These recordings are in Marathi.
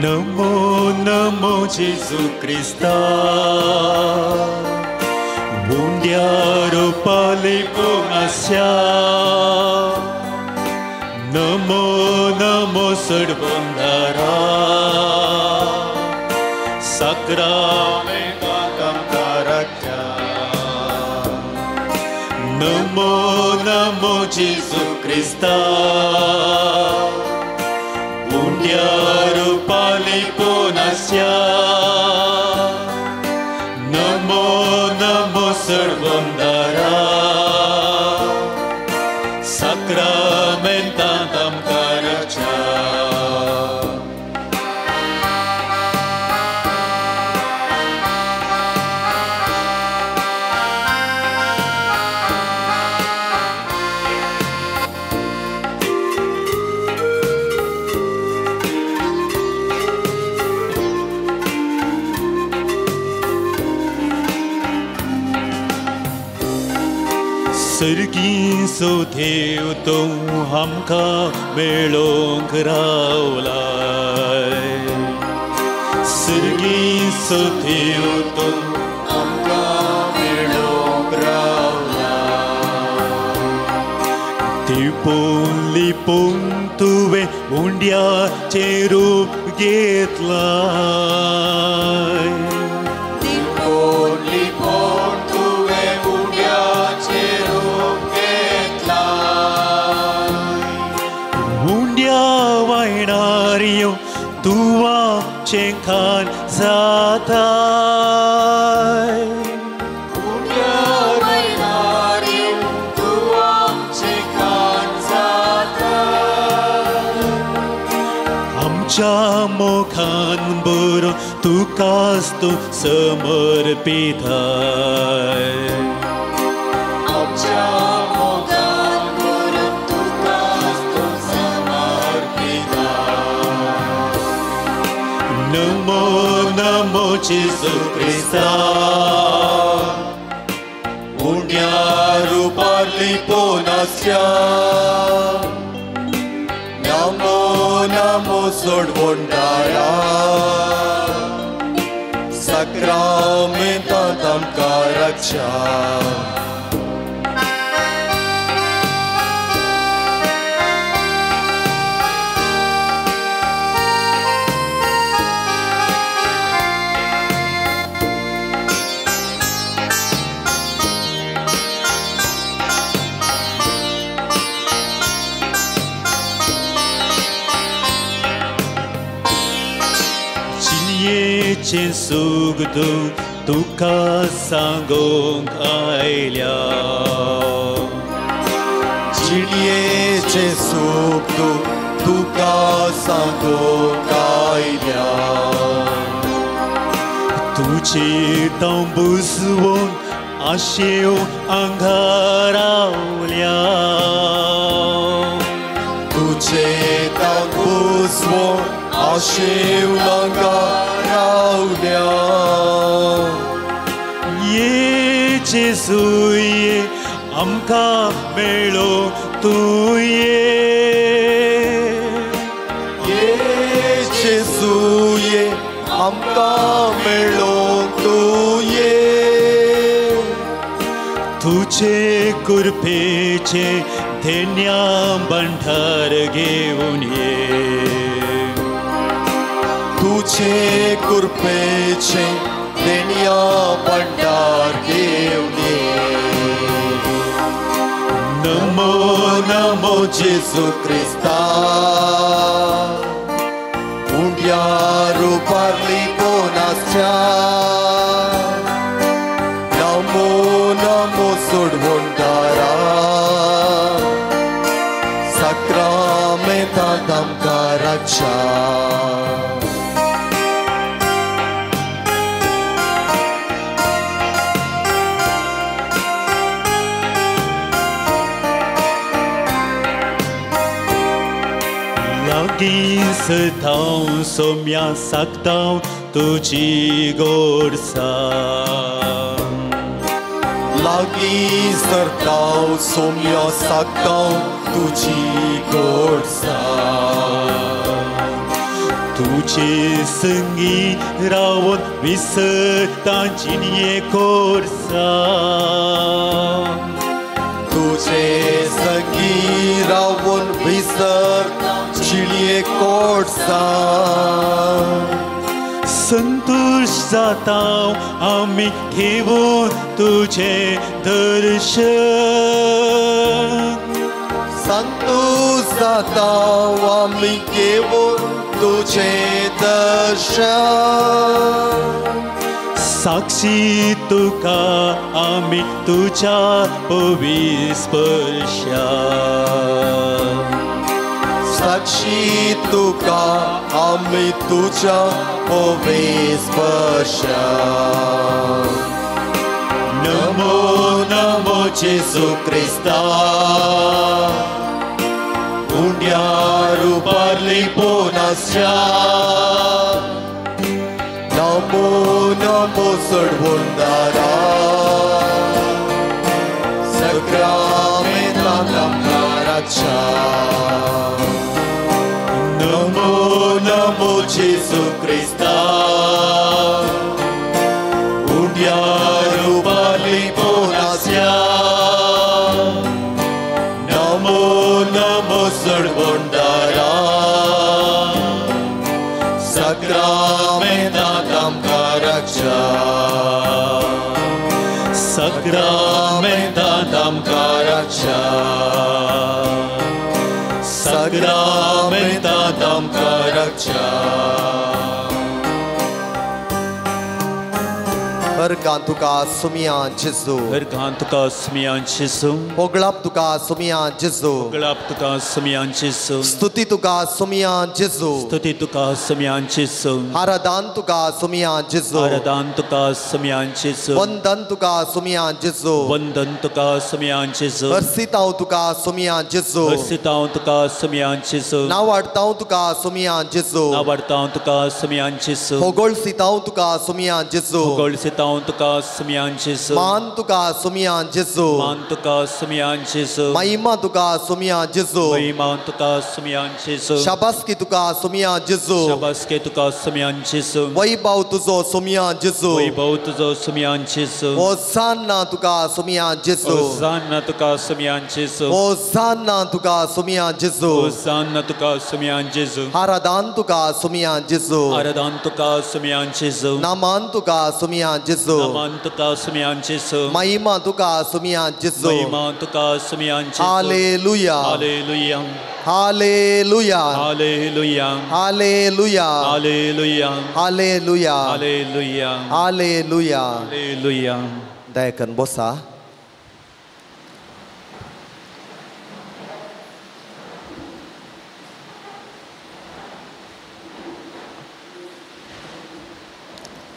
Namo Namo Jesu Krista Mundiaro palipong Asya Namo Namo Sarvandara Sakramentatam Karakya Namo Namo Jesu Krista Mundiaro palipong Asya Namo Namo Sarvandara Sakramentatam Karakya Sergi so theo to hamka melong kraulai Sergi so theo to hamka melong kraulai Tipon lipon tuve mundia cherup getlai Tipon lipon tuve mundia cherup Wainario tua cengkan zatai Punya wainario tua cengkan zatai Amca mokan buru tukas tu semerpitai Amca Namo Namo Jesu Krista Mundiaro palipong Asya Namo Namo Sarvandara Sakramentatam Karakya Trên sugdu tuka sanggong ailya Chiliye trên sugdu tuka sanggong ailya Tuche tambuswon asheo angharaulia Tuche tambuswon asheo angharaulia Ye Jesu ye amka melo tu ye Jesu ye amka melo tu ye Tuche kurpeche dhenya bandhar geun ye Tuche kurpeche dhenya bandhar geun ye Namo Namo Jesu Krista Mundiaro palipong Asya Namo Namo Sarvandara Sakramentatam Karakya Lagi setau somya saktau tuji gorsa Lagi sertau somya saktau tuji gorsa Tu तुझे संगी रावण विसरतांची कोर्सा तुझे संगी रावण विसरतांची कोर्सा संतोष जाता आम्ही घेऊन तुझे दर्शन संतोष जाता आम्ही घेऊन तुझे दर्शन साक्षी तुका आम्ही तुझ्या पविस्पर्शा साक्षी तुका आम्ही तुझ्या पविस्पर्शा नमो नमो जेसू ख्रिस्ता पुण्या रूपार्ली पोनास्या नमो नमो सडवंदारा सक्रमेंतांतल्या काराच्या नमो नमो जेसू ख्रिस्ता पुण्या रूपार्ली पोनास्या नमो नमो सडवंदारा सक्रमेंतांतल्या काराच्या सक्रमेंतांतल्या काराच्या सक्रमेंतांतल्या काराच्या अर्गां तुका सुमिया जेजू अर्गां तुका सुमिया जेजू पोगळाप तुका सुमिया जेजू पोगळाप तुका सुमिया जेजू स्तुती तुका सुमिया जेजू स्तुती तुका सुमिया जेजू आराधन तुका सुमिया जेजू आराधन तुका सुमिया जेजू वंदन तुका सुमिया जेजू वंदन तुका सुमिया जेजू हर्षितांव तुका सुमिया जेजू हर्षितांव तुका सुमिया जेजू नावाडतांव तुका सुमिया जेजू नावाडतांव तुका सुमिया जेजू होगोळसितांव तुका सुमिया जेजू होगोळसितांव तुका सुमिया जेजू मान तुका सुमिया जेजू मान तुका सुमिया जेजू महिमा तुका सुमिया जेजू महिमा तुका सुमिया जेजू शाबासकी तुका सुमिया जेजू शाबासकी तुका सुमिया जेजू वैभव तुजो सुमिया जेजू वैभव तुजो सुमिया जेजू होसाना तुका सुमिया जेजू होसाना तुका सुमिया जेजू होसाना तुका सुमिया जेजू होसाना तुका सुमिया जेजू आराधन तुका सुमिया जेजू आराधन तुका सुमिया जेजू नामान तुका सुमिया जेजू नामान तुका सुमिया जेजू महिमा तुका सुमिया जेजू महिमा तुका सुमिया जेजू hallelujah hallelujah hallelujah hallelujah hallelujah hallelujah hallelujah hallelujah hallelujah hallelujah दयाकन बसा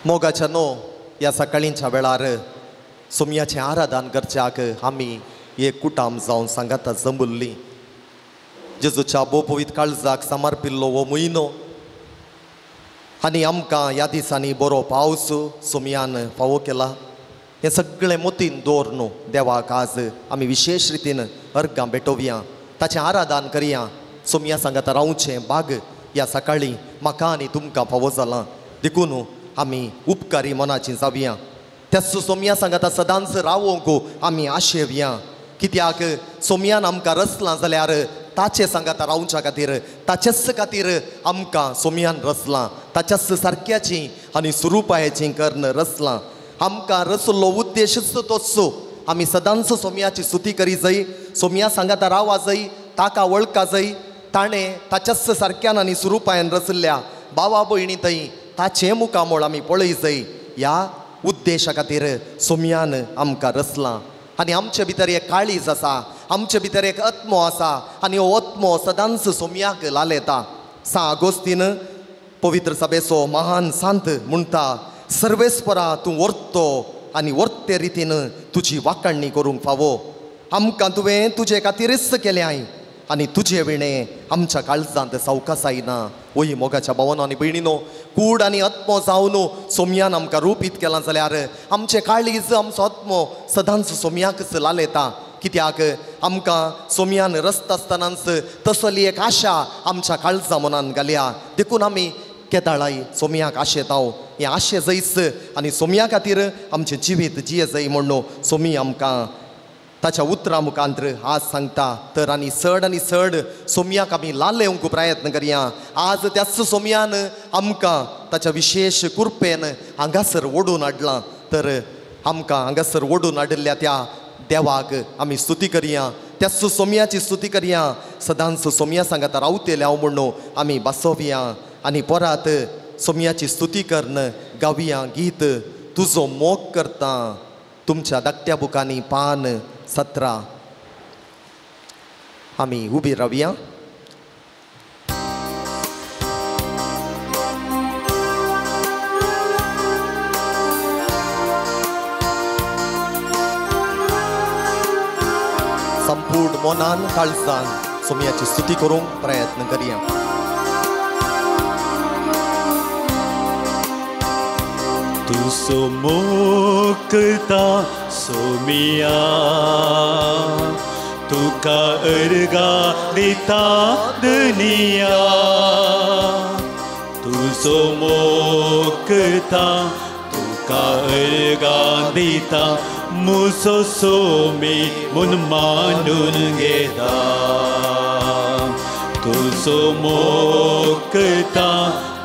मोगाच्या नो या सकाळींच्या वेळार सुमयाचें आराधन करच्याक आमी एक कुटाम जावन सांगाता जंबुल्ली जेजूच्या बोपवीत काळजाक समर्पिल्लो हो म्हयनो आनी आमकां ह्या दिसांनी बरो पावस सुमयान फावो केला हें सगळें मोतीन दवर न्हू देवाक आज आमी विशेष रितीन अर्गां भेटोवया ताचें आराधन करया सुमया सांगाता रावचें भाग ह्या सकाळी म्हाका आनी तुमकां फावो जालां देखून आमी उपकारी मनाची जावया त्याच सोमया सांगाता सदांच रावोंक आमी आशेवया कित्याक सोमयान आमकां रचलां जाल्यार ताचे सांगाता रावच्या खातीर ताचेच खातीर आमकां सोमयान रचलां ताच्याच सारक्याची आनी स्वरुपायाची कर्ण रचलां आमकां रचलो उद्देशच तोच आमी सदांच सोमयाची स्तुती करी जाय सोमया सांगाता रावा जाय ताका वळखा जाय ताणें ताच्याच सारक्यान आनी स्वरुपायान रचल्या भावा भयणी थंय ताचें मुखामोळ आमी पळय जाय ह्या उद्देशा खातीर सोमयान आमकां रचलां आनी आमचे भितर एक काळीज आसा आमचे भितर एक आत्मो आसा आनी हो आत्मो सदांच सोमयाक लालयता सा आगोस्तीन पवित्र सभेचो महान सांत म्हणटा सर्वेस्परा तूं वर्तो आनी वर्ते रितीन तुजी वाखाणणी करूंक फावो आमकां तुवें तुजे खातीरच केल्याय आनी तुजे विणें आमच्या काळजांत सावकासाय ना ओय मोगाच्या भावांनो आनी भयणीनो कूड आनी आत्मो जावन सोमयान आमकां रुपीत केलां जाल्यार आमचें काळीज आमचो आत्मो सदांच सोमयाकच लालयता कित्याक आमकां सोमयान रचता आसतनाच तसली एक आशा आमच्या काळजा मनान घाल्या देखून आमी केदाळाई सोमयाक आशे ताव हे आशे जैस आनी सोमया खातीर आमचें जिवीत जिये जय म्हणून सोमी आमकां ताच्या उतरां मुखांत्र आज सांगता. तर आनी चड सोमयाक आमी लाल येवंक प्रयत्न करया. आज त्याच सोमयान आमकां ताच्या विशेष कृपेन हांगासर ओडून हाडलां. तर आमकां हांगासर ओडून हाडिल्ल्या त्या देवाक आमी स्तुती करया. त्याच सोमयाची स्तुती करया. सदांच सोमया सांगाता रावतेले हांव म्हणून आमी बसोवया आनी परत सोमयाची स्तुती करन गावया गीत तुजो मोग करता. तुमच्या धाकट्या बुकांनी पान 17 आमी उबी रावया. संपूर्ण मोनान काळजान सोमयाची स्तुती करूंक प्रयत्न करया. तुजो मोग करता सोमया तुका अर्गा दिता दुनिया. तुजो मोग करता तुका अर्गा दिता मुजो सोमी म्हूण मानून घेता. तुजो मोग करता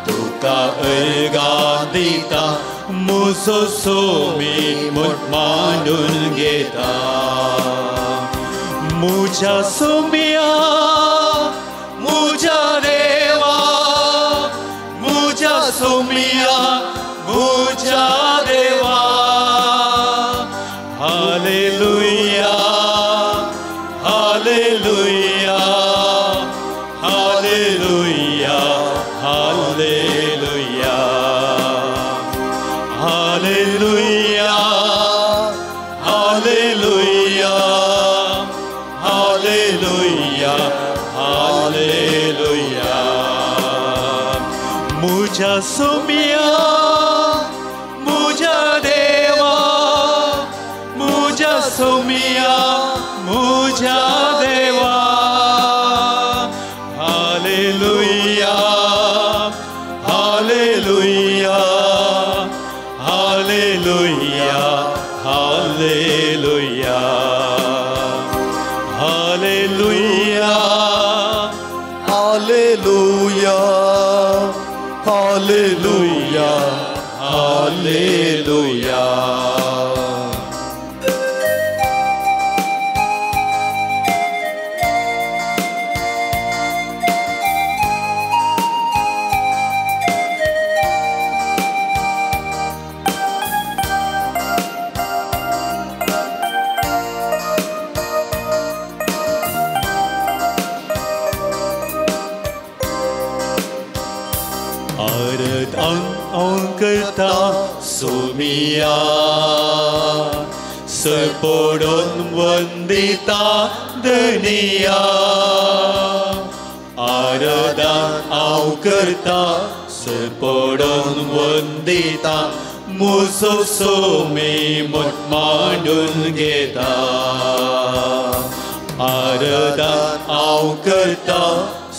तुका अर्गा दिता मुजो सोमी म्हूण मानून घेता. मुझ्या सोमया मुझ्या देवा मुझ्या सोमया मुझ्या देवा. Hallelujah hallelujah hallelujah hallelujah hallelujah hallelujah hallelujah hallelujah. मुझ्या सोमया मुझ्या देवा मुझ्या सोमया मुझ्या देवा. Hallelujah hallelujah hallelujah hallelujah hallelujah hallelujah hallelujah hallelujah. करता सोमया सरपडून वंदिता दुनिया. आराधन हांव करता सरपडून वंदिता मुजो सोमी म्हूण मानून घेता. आराधन हांव करता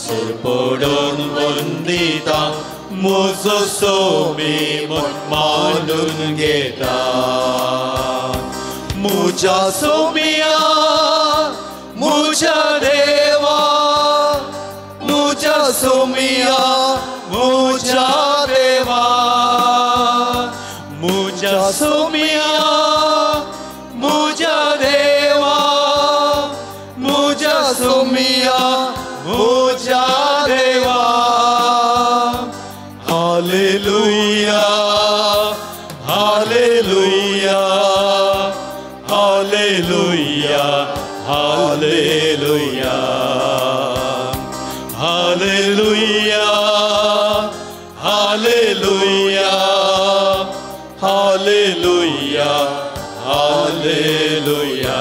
सरपडून वंदिता मुजो सोमी म्हूण मानून घेता. मुझ्या सोमया मुझ्या देवा मुझ्या सोमया मुझ्या देवा. मुझ्या सोमया मुझ्या देवा मुझ्या सोमया मुझ्या देवा. Hallelujah hallelujah hallelujah hallelujah hallelujah hallelujah hallelujah hallelujah.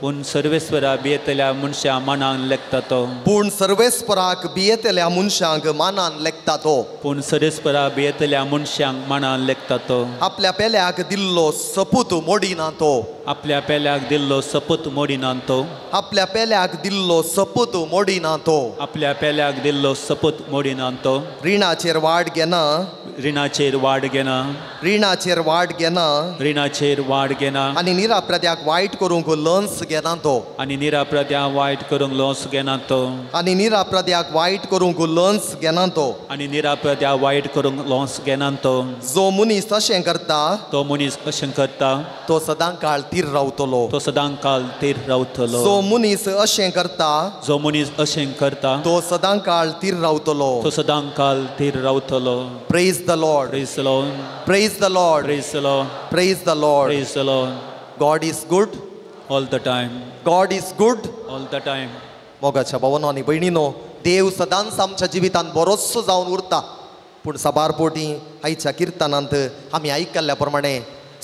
पूण सर्वेस्वरा भियेतल्या मनशा मनान लेखता तो पूण सर्वेस्पराक भियेतल्या मनशांक मानान लेखता तो पूण सर्वेस्वरा भियेतल्या मनशांक मनान लेखता तो आपल्या पेल्याक दिल्लो सपूत मोडिना तो आपल्या पेल्याक दिल्लो सपूत मोडिना तो आपल्या पेल्याक दिल्लो सपूत मोडिना तो आपल्या पेल्याक दिल्लो सपूत मोडिना तो रिणाचेर वाड घेना रिणाचेर वाड घेना रिणाचेर वाड घेना रिणाचेर वाड घेना आनी निराप्रद्याक वायट करूंक लंच घेना तो आनी निराप्रद्या वायट करूंक लॉस घेना तो आनी निराप्रद्याक वायट करूंक लंच घेना तो आनी निराप्रद्या वायट करूंक लॉस घेना तो जो मनीस तशें करता तो मनीस अशें करता तो सदां काळ तीर रावतलो तो सदां काल तीर रावतलो जो मनीस अशें करता जो मनीस अशें करता तो सदां काळ तीर रावतलो तो सदां काल तीर रावतलो praise the Lord praise the Lord praise the Lord praise the Lord praise the Lord praise the Lord God is good all the time God is good all the time मोगाच्या भावनो आनी भयणीनो देव सदांच आमच्या जिवितांत बरोसो जावन उरता पूण सबारपोटी आयच्या किर्तनांत आमी आयकल्ल्या प्रमाणे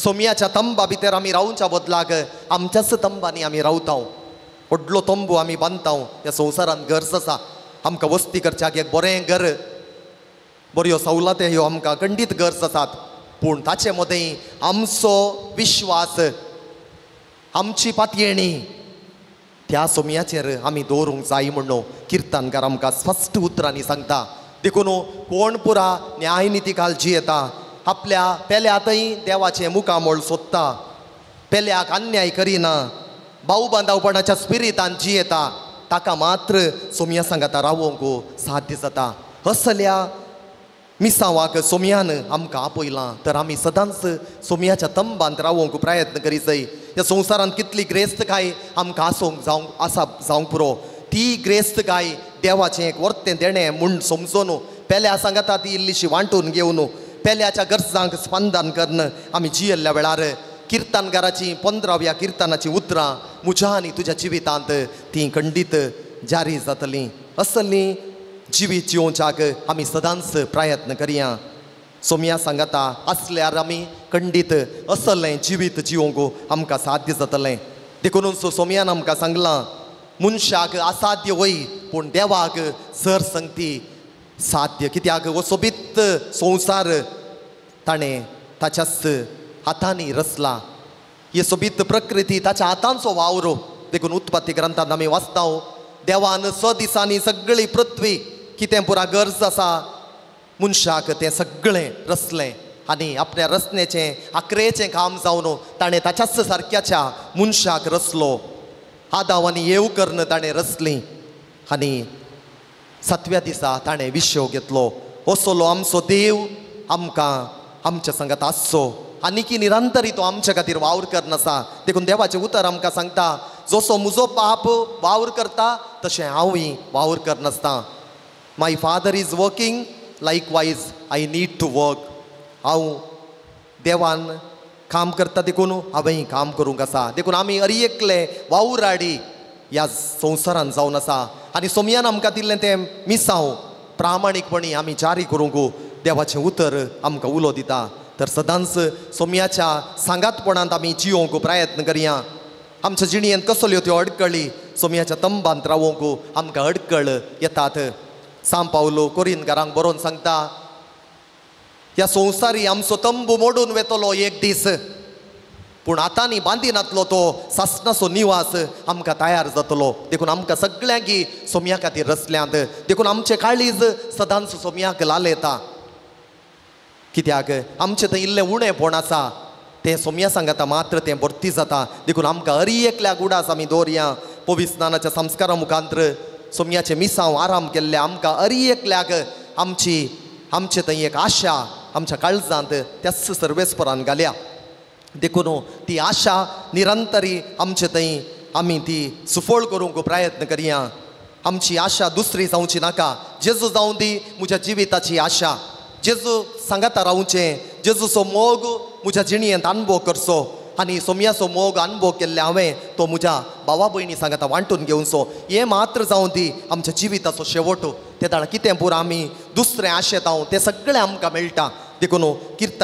सोमयाच्या तंबा भितर आमी रावच्या बदलाक आमच्याच तंबांनी आमी रावता व्हडलो तंबू आमी बांदता ह्या संवसारांत गरज आसा आमकां वस्ती करच्याक एक बरें घर बऱ्यो सवलती ह्यो आमकां खंडीत गरज आसात पूण ताचे मदें आमचो विश्वास आमची पातयेणी त्या सोमयाचेर आमी दवरूंक जाय म्हणून किर्तनकार आमकां स्पश्ट उतरांनी सांगता देखून कोण पुरा न्याय निती काल जियेता आपल्या पेल्यातय देवाचें मुखामोळ सोदता पेल्याक अन्याय करिना भाऊ बांदवपणाच्या स्पिरितान जियेता ताका मात्र सोमया सांगाता रावोंक साध्य जाता असल्या मिसावाक सोमयान आमकां आपयलां तर आमी सदांच सोमयाच्या तंबांत रावोंक प्रयत्न करीत जाय ह्या संवसारांत कितली ग्रेस्तकाय आमकां जावंक पुरो ती ग्रेस्तकाय देवाचें एक वर्तें देणें म्हूण समजून पेल्या सांगाता ती इल्लीशी वांटून घेवन पेल्याच्या गरजांक स्पंदन करन आमी जियेल्ल्या वेळार किर्तनकाराची 15व्या किर्तनाची उतरां म्हज्या आनी तुज्या जिवितांत ती खंडीत जारी जातलीं असलीं जिवीत जिवोवच्याक आमी सदांच प्रयत्न करया सोमया सांगाता असल्यार आमी खंडीत असलें जिवीत जिवोवंक आमकां साध्य जातलें देखून सोमयान आमकां सांगलां मनशाक असाध्य वय पूण देवाक सरसंगती साध्य कित्याक हो सोबीत संवसार ताणें ताच्याच हातांनी रचला ही सोबीत प्रकृती ताच्या हातांचो वावरो देखून उत्पत्ती ग्रंथांत आमी वाचता देवान 6 दिसांनी सगळी पृथ्वी कितें पुरा गरज आसा मनशाक तें सगळें रचलें आनी आपल्या रचनेचें आखरेचें काम जावन ताणें ताच्याच सारक्याच्या मनशाक रचलो आदाव आनी येव कर्ण ताणें रचलीं आनी 7व्या दिसा ताणें विश्व घेतलो असलो आमचो देव आमकां आमच्या संगत आसचो आनी की निरंतरी तो आमच्या खातीर वावर करनासा देखून देवाचें उतर आमकां सांगता जसो म्हजो बाप वावर करता तशें हांवूय वावर करनासता my father is working likewise I need to work हांव देवान काम करता देखून हांवेंय काम करूंक आसा देखून आमी एकले वावुराडी ह्या संवसारांत जावन आसा आनी सोमयान आमकां दिल्लें तें मिसांव प्रामाणीकपणी आमी जारी करूंक देवाचें उतर आमकां उलो दिता तर सदांच सोमयाच्या सांगातपणांत आमी जियोवंक प्रयत्न करया आमच्या जिणयेंत कसल्यो त्यो अडकळी सोमयाच्या तंबांत रावोंक आमकां अडकळ येतात सांब पावलो कोरिंतकारांक बरोवन सांगता ह्या संवसारी आमचो तंबू मोडून वेतलो एक दीस पूण आतांनी बांदिनातलो तो सासणाचो निवास आमकां तयार जातलो देखून आमकां सगळ्यांक सोमया खातीर रचल्यांत देखून आमचें काळीज सदांच सोमयाक लालयता कित्याक आमचें थंय इल्लें उणेंपण आसा तें सोमया सांगाता मात्र तें भरती जाता देखून आमकां एकल्याक उडास आमी दवरया पवित्र स्नानाच्या संस्कारा मुखांतर सोमयाचें मिसांव आराम केल्ले आमकां एकल्याक आमचे थंय एक आशा आमच्या काळजांत त्याच सर्वेस्परान घाल्या देखून ती आशा निरंतरी आमचे थंय आमी ती सुफोळ करूंक प्रयत्न करया आमची आशा दुसरी जावची नाका जेजू जावं दी म्हज्या जिविताची आशा जेजू सांगाता रावचें जेजूचो मोग म्हज्या जिणयेंत अनुभव करचो आनी सोमयाचो मोग अनुभव केल्ले हांवें तो म्हज्या भावा भयणी सांगाता वांटून घेवचो हें मात्र जावं दी आमच्या जिविताचो शेवट ते दाळ कितें पुरो आमी दुसरें आशेत हांव तें सगळें आमकां मेळटा देखून किर्तन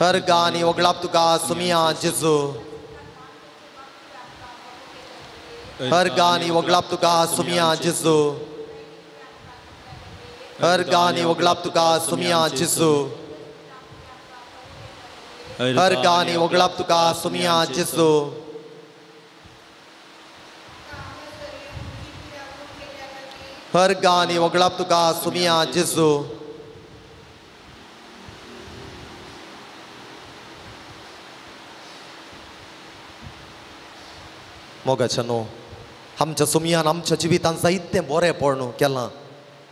हरगानी वगळाप तुका सुमिया जेजू हरगानी वगळाप तुका सुमिया जेजू हरगानी वगळाप तुका सुमिया जेजू हरगानी वगळाप तुका सुमिया जेजू हरगानी वगळाप तुका सुमिया जेजू मोगाचनो आमच्या सुमियान आमच्या जिवितान जायतें बरेंपण केलां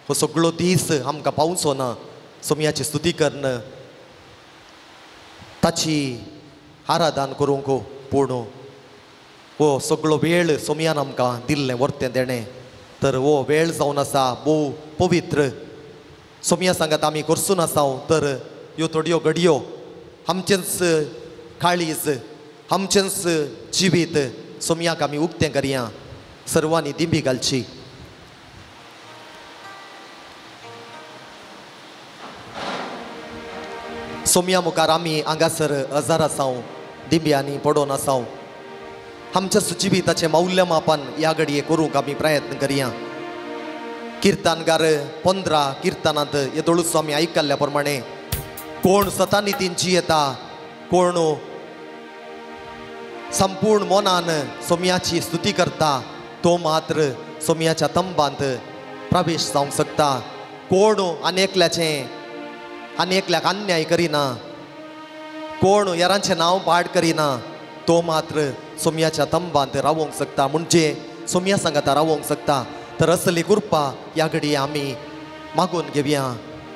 हो सगळो दीस आमकां पावचो ना सुमियाची स्तुती करन ताची आराधन करूंक पूण हो सगळो वेळ सुमियान आमकां दिल्लें वर्तें देणें तर हो वेळ जावन आसा भोव पवित्र सुमिया सांगात आमी करसून आसाव तर ह्यो थोड्यो घडयो आमचेंच काळीज आमचेंच जिवीत सुमियाक आमी उक्तें करया सर्वांनी दिंबी घालची सोम्या मुखार आमी हांगासर हजार आसाव दिंब्यांनी पडोवन आसाव आमच्या जिविताचें मौल्यमापन ह्या घडये करूंक आमी प्रयत्न करया किर्तनगार 15 किर्तनांत येदोळूचो आमी आयकल्ल्या प्रमाणे कोण सतानितीन जियेता कोण संपूर्ण मनान सोम्याची स्तुती करता तो मात्र सोम्याच्या तंबांत प्रवेश जावंक शकता कोण आनेकल्याक अन्याय करिना कोण यारांचें नांव पाड करिना तो मात्र सोम्याच्या तंबांत रावोंक शकता म्हणजे सोम्या सांगाता रावोंक शकता तर असली कृपा ह्या घडये आमी मागून घेवया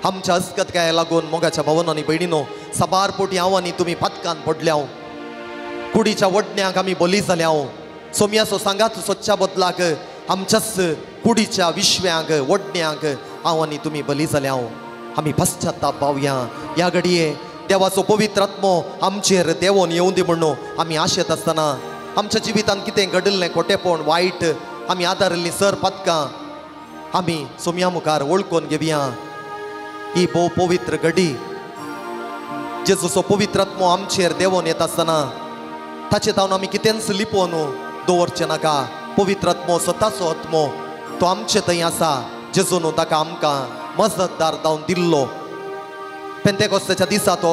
आमच्या अस्कतकाय लागून मोगाच्या भवनांनी भयणीनो साबार पोटी हांव आनी तुमी पदकान पडल्याव कुडीच्या वडण्यांक आमी बली जाल्याव सोम्याचो सांगात सोदच्या बदलाक आमच्याच कुडीच्या विश्व्यांक वडण्यांक हांव आनी तुमी बली जाल्याव आमी पश्चात्ताप पावया ह्या घडये देवाचो पवित्र आत्मो आमचेर देवोन येवं दी म्हणून आमी आशेत आसतना आमच्या जिवितान कितें घडल्लें खोटेपण वायट आमी आदारल्लीं सर पदकां आमी सोम्या मुखार वळखून घेवया ही भोव पवित्र घडी जेजूचो पवित्र आत्मो आमचेर देवोन येता आसतना ताचे तावन आमी कितेंच लिपोवन दवरचें नाका पवित्र आत्मो स्वताचो आत्मो तो आमचे थंय आसा जेजून ताका आमकां मजतदार जावन दिल्लो पेंतेकोस्ताच्या दिसा तो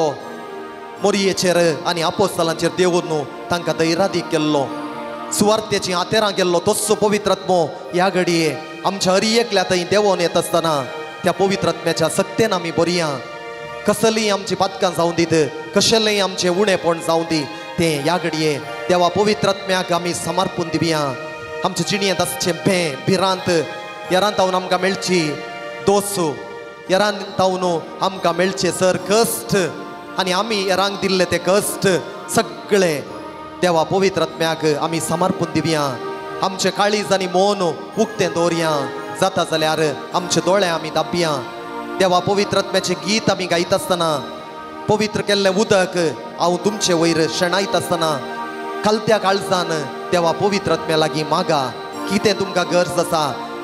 मोरयेचेर आनी आपोस्तलांचेर देवून तांकां धैर्यादीक केल्लो सुवार्थेची आतेरां गेल्लो तोच पवित्र आत्मो ह्या घडये आमच्या हर एकल्या थंय देवोन येत आसतना त्या पवित्र आत्म्याच्या सक्तेन आमी बरया कसलीय आमची पदकां जावं दीत कशेंय आमचें उणेपण जावं दी तें ह्या घडये देवा पवित्र आत्म्याक आमी समर्पून दिवया आमच्या जिणयेंत आसचें भिरांत यारांत तावन आमकां मेळची दोस यारांत तावन आमकां मेळचे सर कश्ट आनी आमी यारांक दिल्ले ते कश्ट सगळे देवा पवित्र आत्म्याक आमी समर्पून दिवया आमचे काळीज आनी मौन उक्तें दवरया जाता जाल्यार आमचे दोळे आमी दाबया देवा पवित्र आत्म्याचें गीत आमी गायत आसतना पवित्र केल्लें उदक हांव तुमचे वयर शेणायत आसतना कलत्या काळजान देवा पवित्र आत्म्या लागीं मागा कितें तुमकां गरज आसा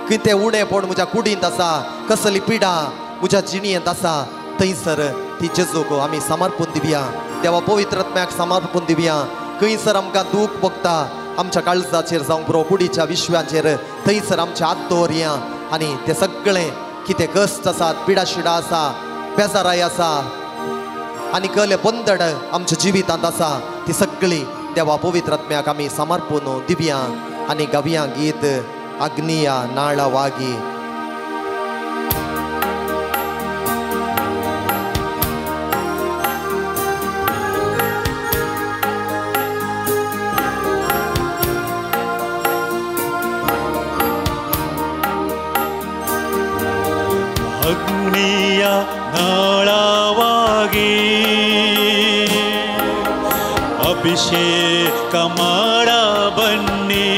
कितें उणेपण म्हज्या कुडींत आसा कसली पिडा म्हज्या जिणयेंत आसा थंयसर ती जेजूक आमी समर्पून दिवया देवा पवित्र आत्म्याक समर्पून दिवया खंयसर आमकां दूख भोगता आमच्या काळजाचेर जावं पुरो कुडीच्या विश्वाचेर थंयसर आमचे हात दवरया आनी ते सगळें कितें कश्ट आसात पिडा शिडा आसा बेजाराय आसा आनी कसले बंदड आमच्या जिवितांत आसा ती सगळी देवा पवित्र आत्म्याक आमी समर्पून दिवया आनी गावया गीत अग्निया नाळावागी अग्निया नाळावागी अभिषेक माडा बन्नी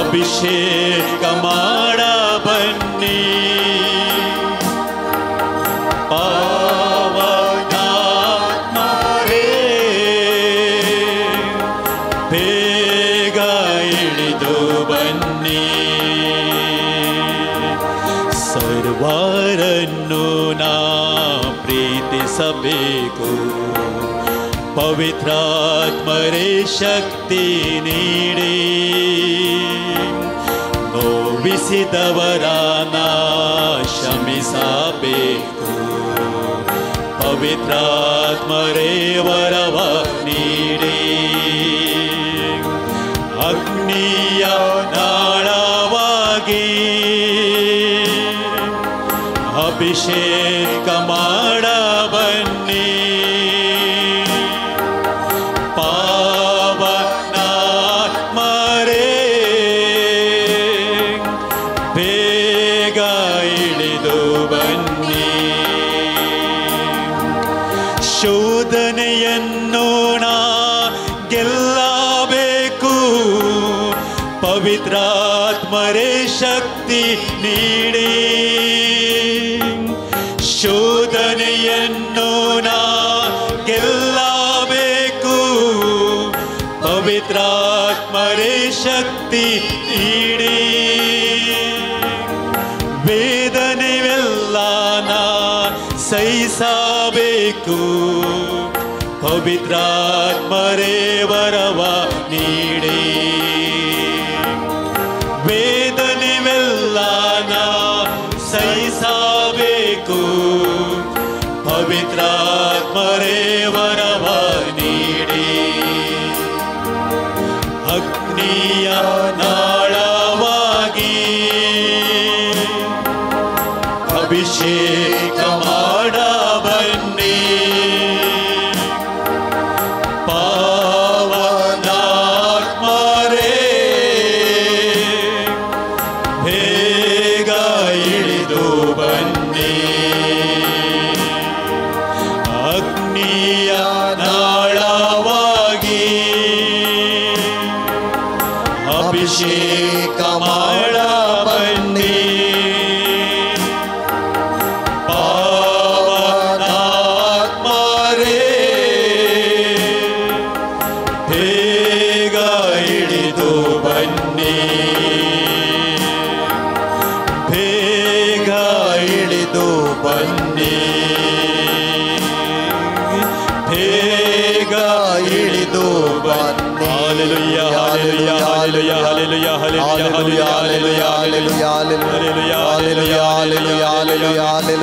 अभिषेक माडा बन्नी ಇಳಿದು ಬನ್ನಿ ಸರ್ವರನ್ನು ನಾ ಪ್ರೀತಿಸಬೇಕು ಪವಿತ್ರಾತ್ಮರೇ ಶಕ್ತಿ ನೀಡಿ ನೋವಿಸಿದವರನ್ನ ಶಮಿಸಬೇಕು ಪವಿತ್ರಾತ್ಮರೇ ವರವ ನೀಡಿ ಅಗ್ನಿಯ ನಾಳವಾಗಿ ಅಭಿಷೇಕ ಮಾಡ ಬನ್ನಿ ಪಾವನಾತ್ಮರೇ ಬೇಗ ಇಳಿದು ಬನ್ನಿ ಶೋಧನೆಯನ್ನು ನಾ ಗೆಲ್ಲಬೇಕು ಪವಿತ್ರಾತ್ಮರೇ ಶಕ್ತಿ ನೀಡಿ ಶೋಧನೆಯನ್ನು ನಾ ಗೆಲ್ಲಬೇಕು ಪವಿತ್ರಾತ್ಮರೇ ಶಕ್ತಿ ನೀಡಿ ವೇದನೆವೆಲ್ಲ ನಾ ಸಹಿಸಬೇಕು ಪವಿತ್ರಾತ್ಮರೇ ವರವ ನೀಡಿ ವೇದನೆವೆಲ್ಲ ನಾ ಸಹಿಸಬೇಕು ಪವಿತ್ರಾತ್ಮರೇ ವರವ ನೀಡಿ ಅಗ್ನಿಯ ನಾಳವಾಗಿ ಅಭಿಷೇಕ ಮಾಡ ಬನ್ನಿ ಪಾವನಾತ್ಮರೇ ಬೇಗ ಇಳಿದು ಬನ್ನಿ ಅಗ್ನಿಯ ನಾಳವಾಗಿ ಅಭಿಷೇಕ ಮಾಡ ಬನ್ನಿ ಪಾವನಾತ್ಮರೇ ಬೇಗ ಇಳಿದು ಬನ್ನಿ ಬೇಗ ಇಳಿದು ಬನ್ನಿ ಬೇಗ ಇಳಿದು ಬನ್ನಿ Hallelujah hallelujah hallelujah hallelujah hallelujah hallelujah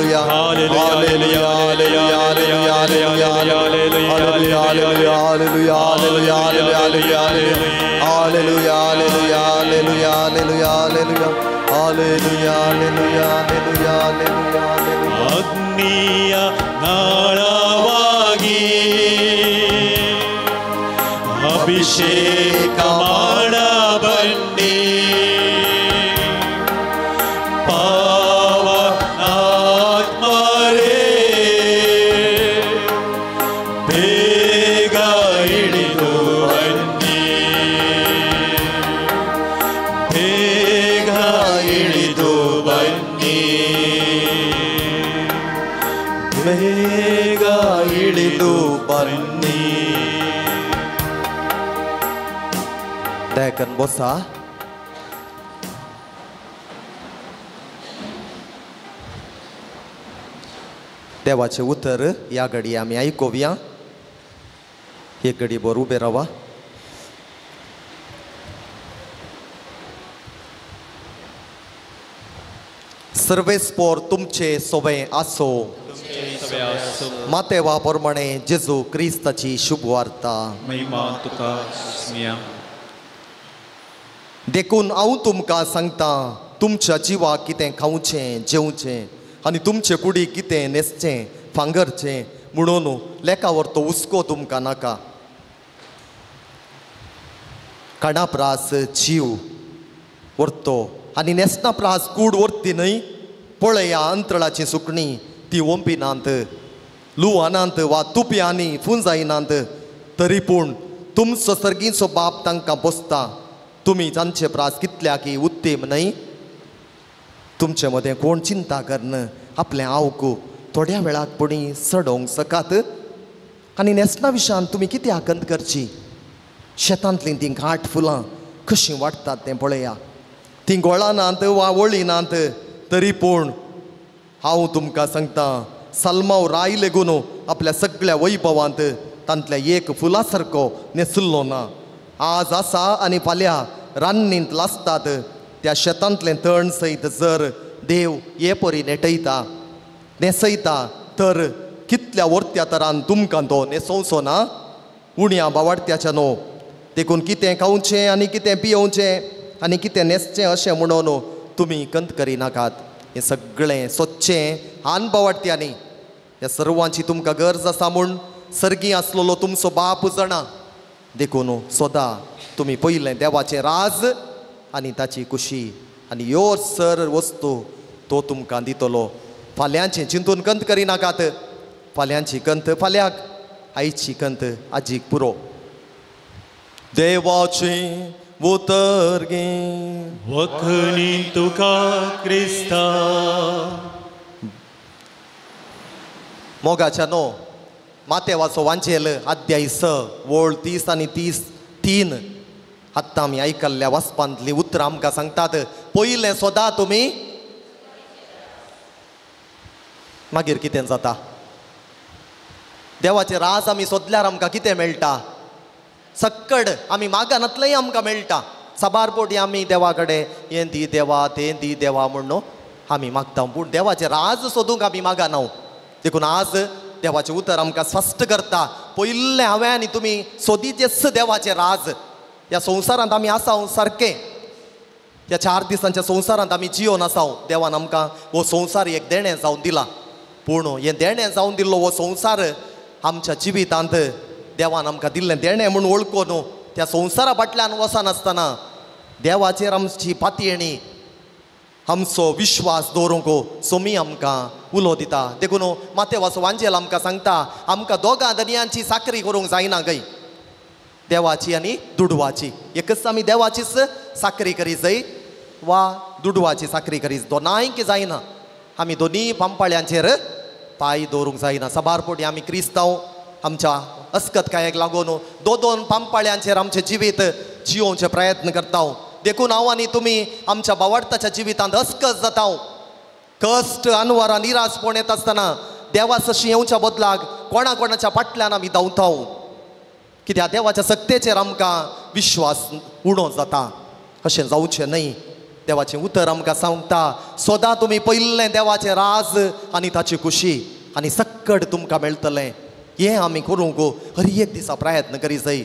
hallelujah hallelujah hallelujah hallelujah hallelujah ಅಗ್ನಿಯ ನಾಳವಾಗಿ ಅಭಿಷೇಕ ಮಾಡ ಬನ್ನಿ ಪಾವನಾತ್ಮರೇ ಬೇಗ ಇಳಿದು ಬನ್ನಿ ಬೇಗ ಇಳಿದು ಬನ್ನಿ ಬೇಗ ಇಳಿದು ಬನ್ನಿ Deacon Bosa देवाचे उत्तर या घडी आम्ही ऐकूया एक घडीभर उभे राहा सर्वेस्पोर तुमचे सोबे आसो मातेवा प्रमाणे जेजू क्रिस्ताची शुभ वार्ता महिमा तुका स्मिया देखून हांव तुमकां सांगता तुमच्या जिवाक कितें खावचें जेवचें आनी तुमचे कुडीक कितें न्हेसचें फांगरचें म्हणून लेका व्हरतो हुस्को तुमकां नाका काडा प्रास जीव व्हरतो आनी न्हेसना प्रास कूड व्हरती न्हय पळय ह्या अंतराळाची सुकणी ती ओंपिनात लुवानात वा तुपयांनी फुंजायनात तरी पूण तुमचो सर्गीचो बाप तांकां पोसता तुमी तांचे प्रास कितल्याकी उत्तेम न्हय तुमचे मदें कोण चिंता करन आपलें आवकू थोड्या वेळाक पुणी सडोवंक सकात आनी न्हेसना विशान तुमी कितें आकंत करची शेतांतलीं तीं घाट फुलां कशी वाटतात तें पळया. ती गोळानात वा वळिनात तरी पूण हांव तुमकां सांगता, सल्माव राय लेगून आपल्या सगळ्या वैभवांत तांतल्या एक फुला सारको नेसुल्लो ना. आज आसा आनी फाल्यां रान्नींत लासतात त्या शेतांतलें तण सयत जर देव हे परी नेटयता नेसयता तर कितल्या वर्त्या तरान तुमकां तो नेसोवचो ना. उण्या बावाडत्याच्या न्हू देखून कितें खावचें आनी कितें पियोवचें आनी कितें न्हेसचें अशें म्हणून तुमी कंत करिनाकात. हें सगळें सोदचें आन बावाडत्यांनी. ह्या सर्वांची तुमकां गरज आसा म्हूण सर्गी आसलेलो तुमचो बाप जाणा. देखून सदां तुमी पयलें देवाचें राज आनी ताची खुशी आनी ह्यो सर वस्तू तो तुमकां दितलो. फाल्यांचें चिंतून कंत करिनाकात. फाल्यांची कंत फाल्यांक, आयची कंत आजीक पुरो. देवाचें उतर घे वखणी तुका क्रिस्ता. मोगाच्या न्हू मातेवाचो वांचेल अध्याय 6 वळ 30 आनी 33 आत्तां आमी आयकल्ल्या वाचपांतलीं उतरां आमकां सांगतात. पयलें सदां तुमी मागीर कितें जाता. देवाचें राज आमी सोदल्यार आमकां कितें मेळटा. सक्कड आमी मागानातलेंय आमकां मेळटा. सबारपोटी आमी देवा कडेन हें दी देवा तें दी देवा म्हणून आमी मागता. पूण देवाचें राज सोदूंक आमी मागना. देखून आज देवाचें उतर आमकां स्पश्ट करता. पयलें हांवें आनी तुमी सोदीचेच देवाचें राज. ह्या संवसारांत आमी आसाव सारकें. ह्या 4 दिसांच्या संवसारांत आमी जियोन आसाव. देवान आमकां हो संवसार एक देणें जावन दिला. पूण हें देणें जावन दिल्लो हो संवसार आमच्या जिवितांत देवान आमकां दिल्लें देणें म्हूण वळखून त्या संवसारा फाटल्यान वचनासतना देवाचेर आमची पातयेणी आमचो विश्वास दवरूंक सोमी आमकां उलो दिता. देखून मातेवाचो वांजेल आमकां सांगता आमकां दोगां दनयांची साखरी करूंक जायना गय, देवाची आनी दुडवाची. एकच आमी देवाचीच साखरी करी जाय वा दुडवाची साखरी करी, दोनांयक जायना. आमी दोनी पांपाळ्यांचेर पांय दवरूंक जायना. सबारपोटी आमी क्रिस्तांव आमच्या अस्कतकायेक लागून दोन पांपाळ्यांचेर आमचें जिवीत जियोवचे प्रयत्न करता. देखून हांव आनी तुमी आमच्या बावार्थाच्या जिवितांत अस्कत जाता. कश्ट अनवरां निराशपण येता आसतना देवा सशी येवच्या बदलाक कोणाच्या फाटल्यान आमी धांवता. कित्याक देवाच्या सक्तेचेर आमकां विश्वास उणो जाता. अशें जावचें न्हय. देवाचें उतर आमकां सांगता सदां तुमी पयलें देवाचें राज आनी ताची खुशी आनी सक्कड तुमकां मेळटलें. हें आमी करूंक हर एक दिसा प्रयत्न करी जाय.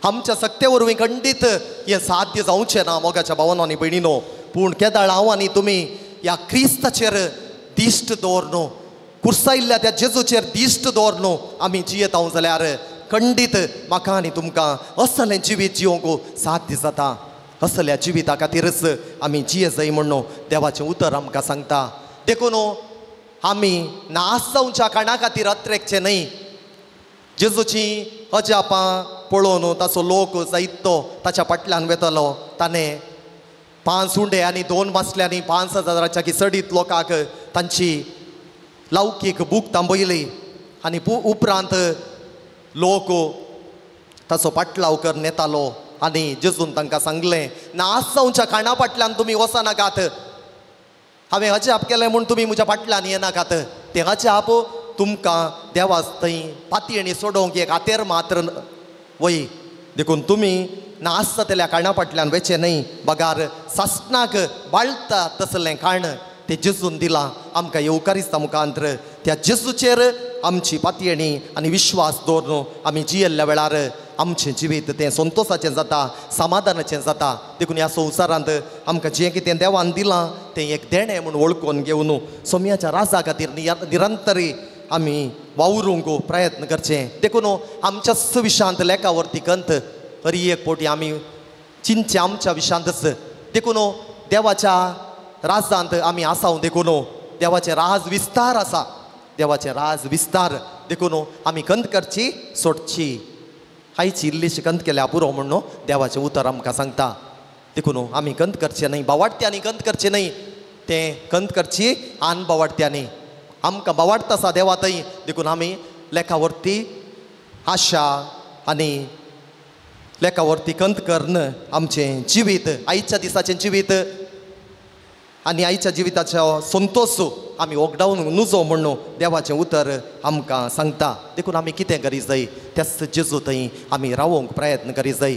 आमच्या सक्ते वरवीं खंडीत हें साध्य जावचें ना मोगाच्या भावांनो आनी भयणीनो. पूण केदाळ हांव आनी तुमी ह्या क्रिस्ताचेर दिश्ट दवरनो, कुर्सायिल्ल्या त्या जेजूचेर दिश्ट दवरनो आमी जियेता जाल्यार खंडीत म्हाका आनी तुमकां असलें जिवीत जियोवंक साध्य जाता. असल्या जिविता खातीरच आमी जिये जाय म्हणून देवाचें उतर आमकां सांगता. देखून आमी नास जावच्या काणा खातीर अत्रेकचे न्हय. जेजूची अजापां पळोवन ताचो लोक जायतो ताच्या फाटल्यान वेतलो. ताणें 5 उंडे आनी 2 मासल्यांनी 5,000च्या सडीत लोकांक तांची लौकीक बूक थांबयली आनी उपरांत लोक ताचो पाटलाव कर नेतालो आनी जेजून तांकां सांगलें नास जावच्या काणा फाटल्यान तुमी वचनाकात. हांवें अजाप केलें म्हूण तुमी म्हज्या फाटल्यान येनाकात. तें अजाप तुमकां देवाच थंय पातयेणी सोडोवंक एक हातेर मात्र वय. देखून तुमी नास जातल्या काणा फाटल्यान वेचे न्हय. बगार सासणाक बाळटा तसलें काण तें जेजून दिलां आमकां येवकारिस्तां मुखांतर. त्या जेजूचेर आमची पातयेणी आनी विश्वास दवरून आमी जियेल्ल्या वेळार आमचें जिवीत तें संतोशाचें जाता, समाधानाचें जाता. देखून ह्या संवसारांत आमकां जें कितें देवान दिलां तें एक देणें म्हूण वळखून घेवन सोम्याच्या राजा खातीर निरंतरी आमी वावरूंक प्रयत्न करचें. देखून आमच्याच विशांत लेखावरती कंत हर एक पोटी आमी चिंतचें आमच्या विशांतच. देखून देवाच्या राजांत आमी आसाव. देखून देवाचें राज विस्तार आसा. देवाचें राज विस्तार. देखून आमी कंत करची सोडची. आयची इल्लीशी कंत केल्या पुरो म्हणून देवाचें उतर आमकां सांगता. देखून आमी कंत करचें न्हय, बावाडत्यांनी कंत करचें न्हय. तें कंत करची आन बावाडत्यांनी. आमकां बावाडता आसा देवा थंय. देखून आमी लेखावरती आशा आनी लेखावरती कंत करणं आमचें जिवीत आयच्या दिसाचें जिवीत आनी आयच्या जिविताचो संतोष आमी ओगडावन नुजो म्हणून देवाचें उतर आमकां सांगता. देखून आमी कितें करी जाय त्याच जेजू थंय आमी रावोंक प्रयत्न करी जाय.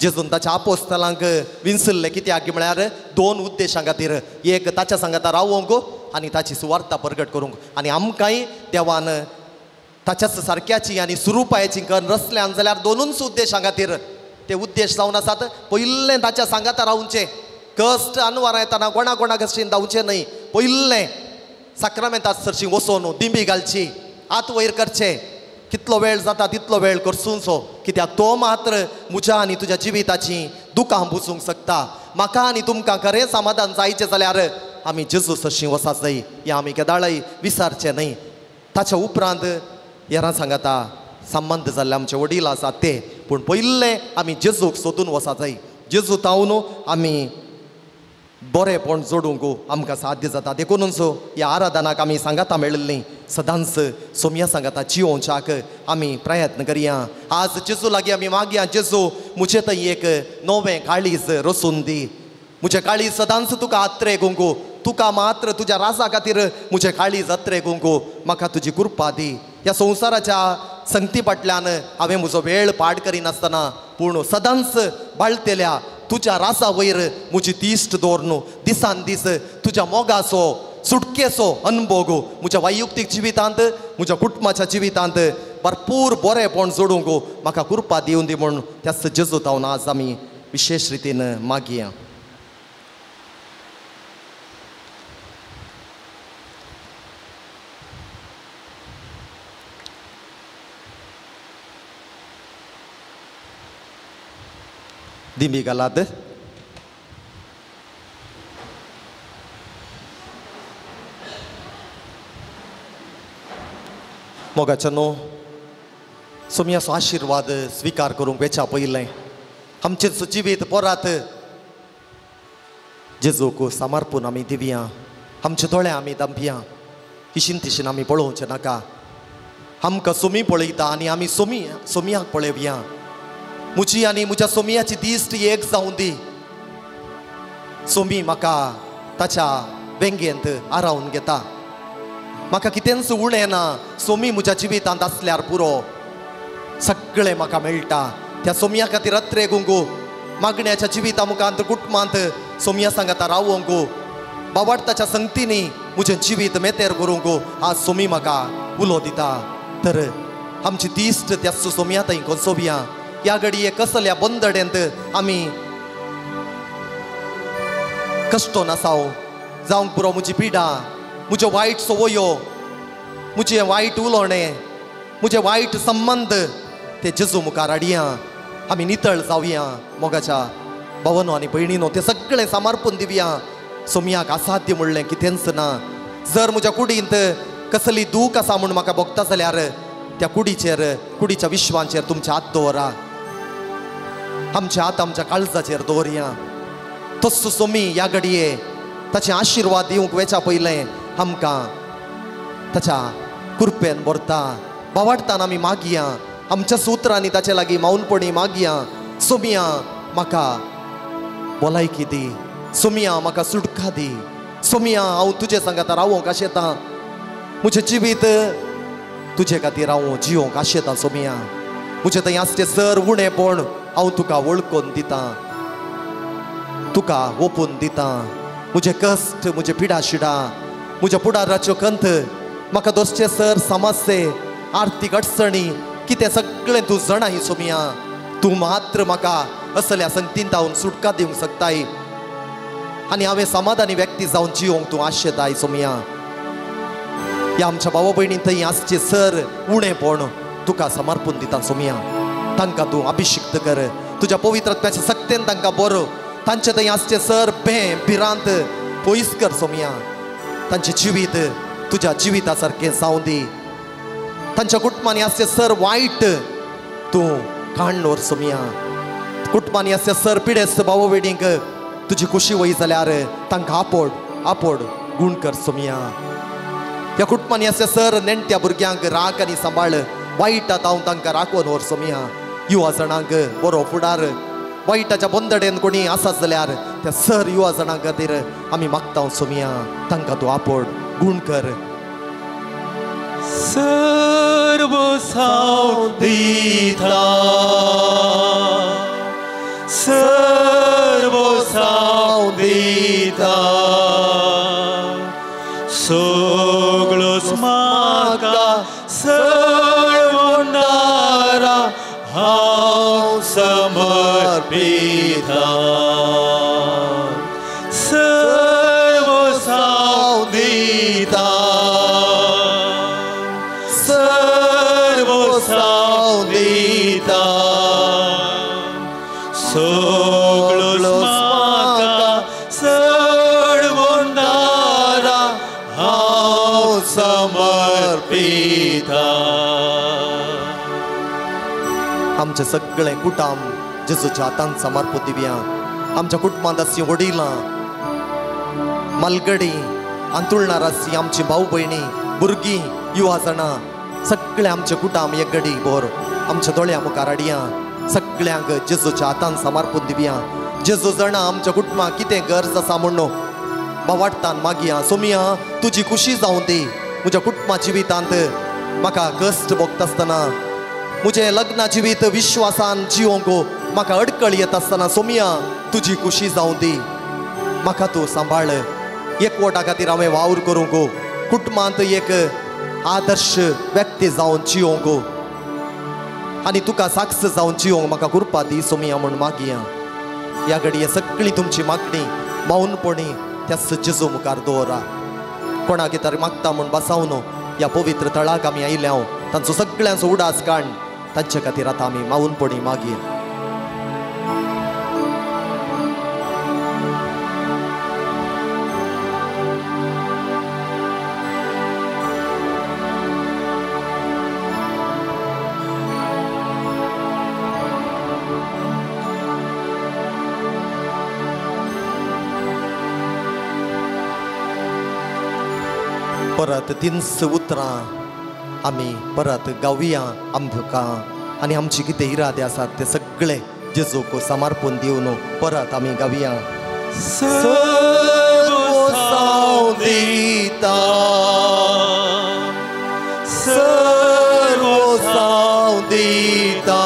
जेजून ताच्या आपोस्तलांक विंसरले कित्याक म्हळ्यार 2 उद्देशां खातीर. एक ताच्या सांगाता रावोंक आनी ताची सुवार्ता प्रगट करूंक आनी आमकांय देवान ताच्याच सारक्याची आनी सुरूपायाची करून रचल्यान जाल्यार 2च उद्देशां खातीर. ते उद्देश जावन आसात पयलें ताच्या सांगाता रावचें. कश्ट अनवरां येताना कोणा कशें जावचें न्हय. पयलें साक्रामेंतांत सरशीं वचोन दिंबी घालची, आत वयर करचें. कितलो वेळ जाता तितलो वेळ करचूंचो कित्याक तो मात्र म्हज्या आनी तुज्या जिविताची दुखां बुजूंक शकता. म्हाका आनी तुमकां खरें समाधान जायचें जाल्यार आमी जेजू सरशीं वचूंक जाय. हें आमी केदाळय विसरचें न्हय. ताच्या उपरांत हेरां सांगाता संबंध जाल्ले आमचे वडील आसात ते, पूण पयलें आमी जेजूक सोदून वचूंक जाय. जेजू तावन आमी बरेपण जोडूंक आमकां साध्य जाता. देखूनच ह्या आराधनाक आमी सांगाता मेळिल्लीं सदांच सोम्या सांगाता जियोवच्याक आमी प्रयत्न करया. आज जेजू लागीं आमी मागया, जेजू म्हजें थंय एक नवें काळीज रचून दी. म्हजें काळीज सदांच तुका आत्रेगूंक, तुका मात्र तुज्या राजा खातीर म्हजें काळीज आत्रेगूंक म्हाका तुजी कृपा दी. ह्या संवसाराच्या संगती फाटल्यान हांवें म्हजो वेळ पाड करिनासतना पूण सदांच बाळतेल्या तुज्या रासा वयर म्हजी तिश्ट दवरून दिसान दीस तुज्या मोगाचो सुटकेचो अनुभव म्हज्या वैयक्तीक जिवितांत म्हज्या कुटुंबाच्या जिवितांत भरपूर बरेपण जोडूंक म्हाका कृपा दिवन दी म्हूण त्याच जेजू तावन आज आमी विशेष रितीन मागया. दिंबी घालात. मोगाच्या न्हू सोम्याचो आशिर्वाद स्विकार करूंक वेच्या पयलें आमचें जिवीत पोरात जेजूक समर्पून आमी दिवया. आमचे दोळे आमी दांपया. इशीन तिशीन आमी पळोवचें नाका. आमकां सोमी पळयता आनी आमी सोमयाक पळयवया. म्हजी आनी म्हज्या सोमयाची दिश्ट एक जावं दी. सोमी म्हाका ताच्या वेंगेंत आरावन घेता. म्हाका कितेंच उणें ना. सोमी म्हज्या जिवितांत आसल्यार पुरो सगळें म्हाका मेळटा. त्या सोमया खातीर अत्रेगूंक मागण्याच्या जिविता मुखांत कुटुंबांत सोमया सांगाता रावोंक बावार्थाच्या संगतींनी म्हजें जिवीत मेतेर करूंक आज सोमी म्हाका उलो दिता. तर आमची दिश्ट त्या सोमया थंय कोसोवया. ह्या घडये कसल्या बंदडेंत आमी कश्ट नासाव जावंक पुरो म्हजी पिडा, म्हज्यो वायट सवयो, म्हजें वायट उलोवणें, म्हजे वायट संबंध ते जेजू मुखार हाडया. आमी नितळ जावया. मोगाच्या भावांनो आनी भयणीनो ते सगळें समर्पून दिवया. सोमयाक असाध्य म्हणलें कितेंच ना. जर म्हज्या कुडींत कसली दूख आसा म्हूण म्हाका भोगता जाल्यार त्या कुडीच्या विश्वांचेर तुमचे हात दवरा. आमचे हात आमच्या काळजाचेर दवरया. तसो सोमी ह्या घडये ताचे आशिर्वाद दिवंक वेच्या पयलें आमकां ताच्या कृपेन भरता. बावार्थान आमी मागया. आमच्या सुत्रांनी ताचे लागीं मौनपणी मागया. सोमया म्हाका भलायकी दी. सोमया म्हाका सुटका दी. सोमया हांव तुजे सांगाता रावोंक आशेतां. म्हजें जिवीत तुजे खातीर हांव जियोंक आशेतां. सोमया म्हजें थंय आसचें सर उणेपण हांव तुका वळखून दितां, तुका ओपून दितां. म्हजे कश्ट, म्हजे पिडाशिडा, म्हज्या पुडाराच्यो कंथ, म्हाका दोसचे सर समस्ये, आर्थीक अडचणी कितें सगळें तूं जाणाय. सोमया तूं मात्र म्हाका असल्या संगतींत हांव सुटका दिवंक शकताय आनी हांवें समाधानी व्यक्ती जावन जियोंक तूं आशेताय. सोमया ह्या आमच्या भावा भयणी थंय आसचे सर उणेपण तुका समर्पून दिता. सोमया तांकां तूं अभिशिक्त कर. तुज्या पवित्रत्वाच्या सक्तेन तांकां बरो. तांचे थंय आसचे सर भिरांत पयस कर. सोमया तांचें जिवीत तुज्या जिविता सारकें जावं दी. तांच्या कुटुंबांनी आसचे सर वायट तूं काण दवर. सोमया कुटुंबांनी आसचे सर पिडेस्त भाव भयणींक तुजी खुशी वय जाल्यार तांकां आपोड गूण कर. सोमया ह्या कुटुंबांनी आसचे सर नेणट्या भुरग्यांक राख आनी सांबाळ वायटात हांव तांकां राखोन व्हर. सोमया युवा जाणांक बरो फुडार वायटाच्या बंदडेन कोणी आसात जाल्यार त्या सर युवा जाणां खातीर आमी मागता सोमिया तांकां तूं आपड गुण कर. सर्व सावदिता सर्व सावदिता सगळोच म्हाका सळवणारा हांव समर्पिता. सर्व सावदिता सर्व सावदिता सगळोच म्हाका सळवणारा हांव समर्पिता. आमचे सगळे कुटुंब जेजूच्या हातांत समर्पण दिवया. आमच्या कुटुंबांत अशी वडिलां मलगडी अंतुळणार अशी आमची भाऊ भयणी भुरगीं युवा जाणां सगळे आमचे कुटुंब एक घडी भर आमच्या दोळ्या मुखार हाडया. सगळ्यांक जेजूच्या हातांत समर्पण दिवया. जेजू जाणा आमच्या कुटुंबाक कितें गरज आसा म्हणून वाडटान मागया. सोमिया तुजी खुशी जावं दी. म्हज्या कुटुंबा जिवितांत म्हाका कश्ट भोगता आसतना म्हजें लग्ना जिवीत विश्वासान जिवंक म्हाका अडकळ येता आसतना सोमिया तुजी खुशी जावं दी. म्हाका तूं सांबाळ. एकवटा खातीर हांवें वावर करूंक कुटुंबांत एक आदर्श व्यक्ती जावन जिवंक आनी तुका साक्ष जावन जिवंक म्हाका कृपा दी सोमिया म्हूण मागया. ह्या घडये सगळी तुमची मागणी मौनपणी त्या जेजू मुखार दवरा. कोणा कितें मागता म्हूण बसावन ह्या पवित्र तळाक आमी आयल्या तांचो सगळ्यांचो उडास काण तांचे खातीर आतां आमी मौनपणी मागया. परत 3 उतरां आमी परत गावया आमकां आनी आमची कितें इरादे आसात ते सगळे जेजूक समर्पण दिवन परत आमी गावया. सर्व सावदिता सर्व सावदिता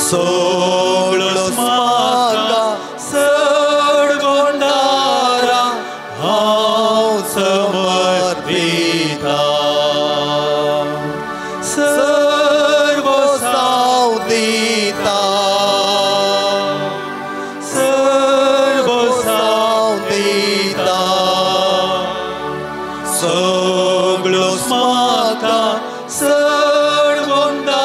सगळोच म्हाका सळवणारा हांव समर्पिता. सर्व सावदिता सर्व सावदिता सगळोच म्हाका सळवणारा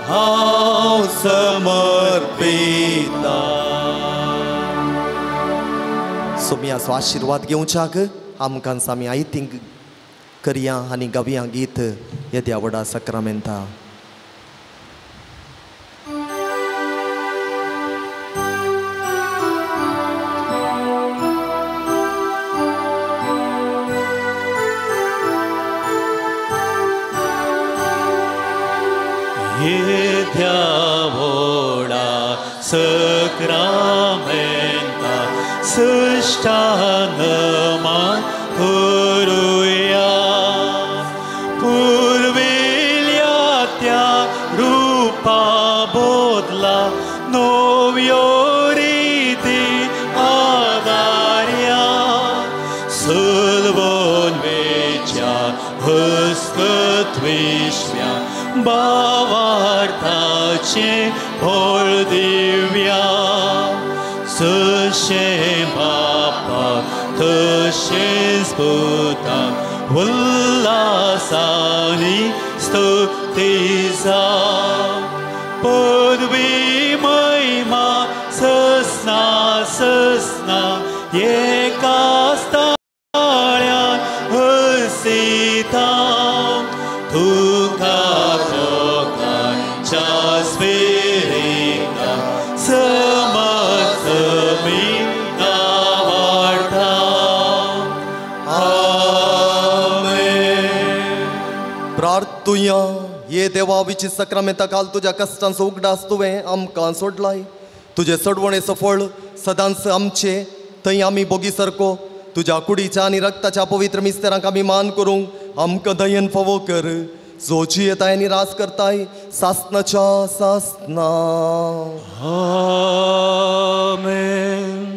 हांव समर्पिता. सोमियाचो आशिर्वाद घेवच्याक आमकां आमी आयतींक करया आनी गावया गीत येद्या व्हडा सक्रामेंता. येद्या व्हडा सक्रामेंता सृष्टानमान करूया. पूर्विल्या त्या रूपा बोदला नव्यो रिती आदार्या. सलवनवेच्या हस्तत्विश्व्या भावार्थाचे फळ दिव्या. तशें बापा तशेंच पुता उल्हासानी स्तुती जावं. पदवी महिमा ससना ससना एकाच ताळ्यान हसिता. तुका लोकांच्या स्पिरिता समर्थ मी आवडटा. आमेन. प्रार्थुया ये देवा विची सक्रामेंता काल तुझ्या कष्टांचो उगडास तुवें आमकां सोडलाय. तुझे सडवणेचो फळ सदांच आमचे थंय आमी बोगी सारको तुझ्या कुडीच्या आनी रक्ताच्या पवित्र मिस्तेरांक आमी मान करूंक आमकां दयेन फावो कर. जो जियेताय आनी रास करताय सासनाच्या सासना. आमेन.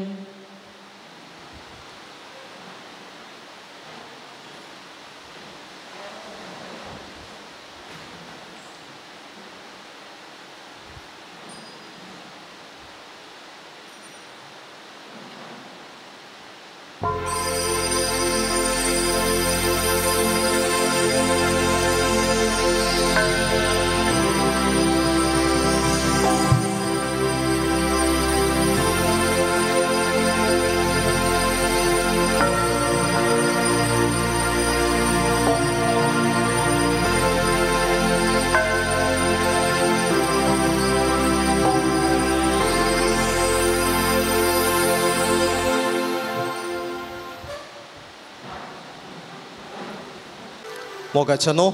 मोगाचनो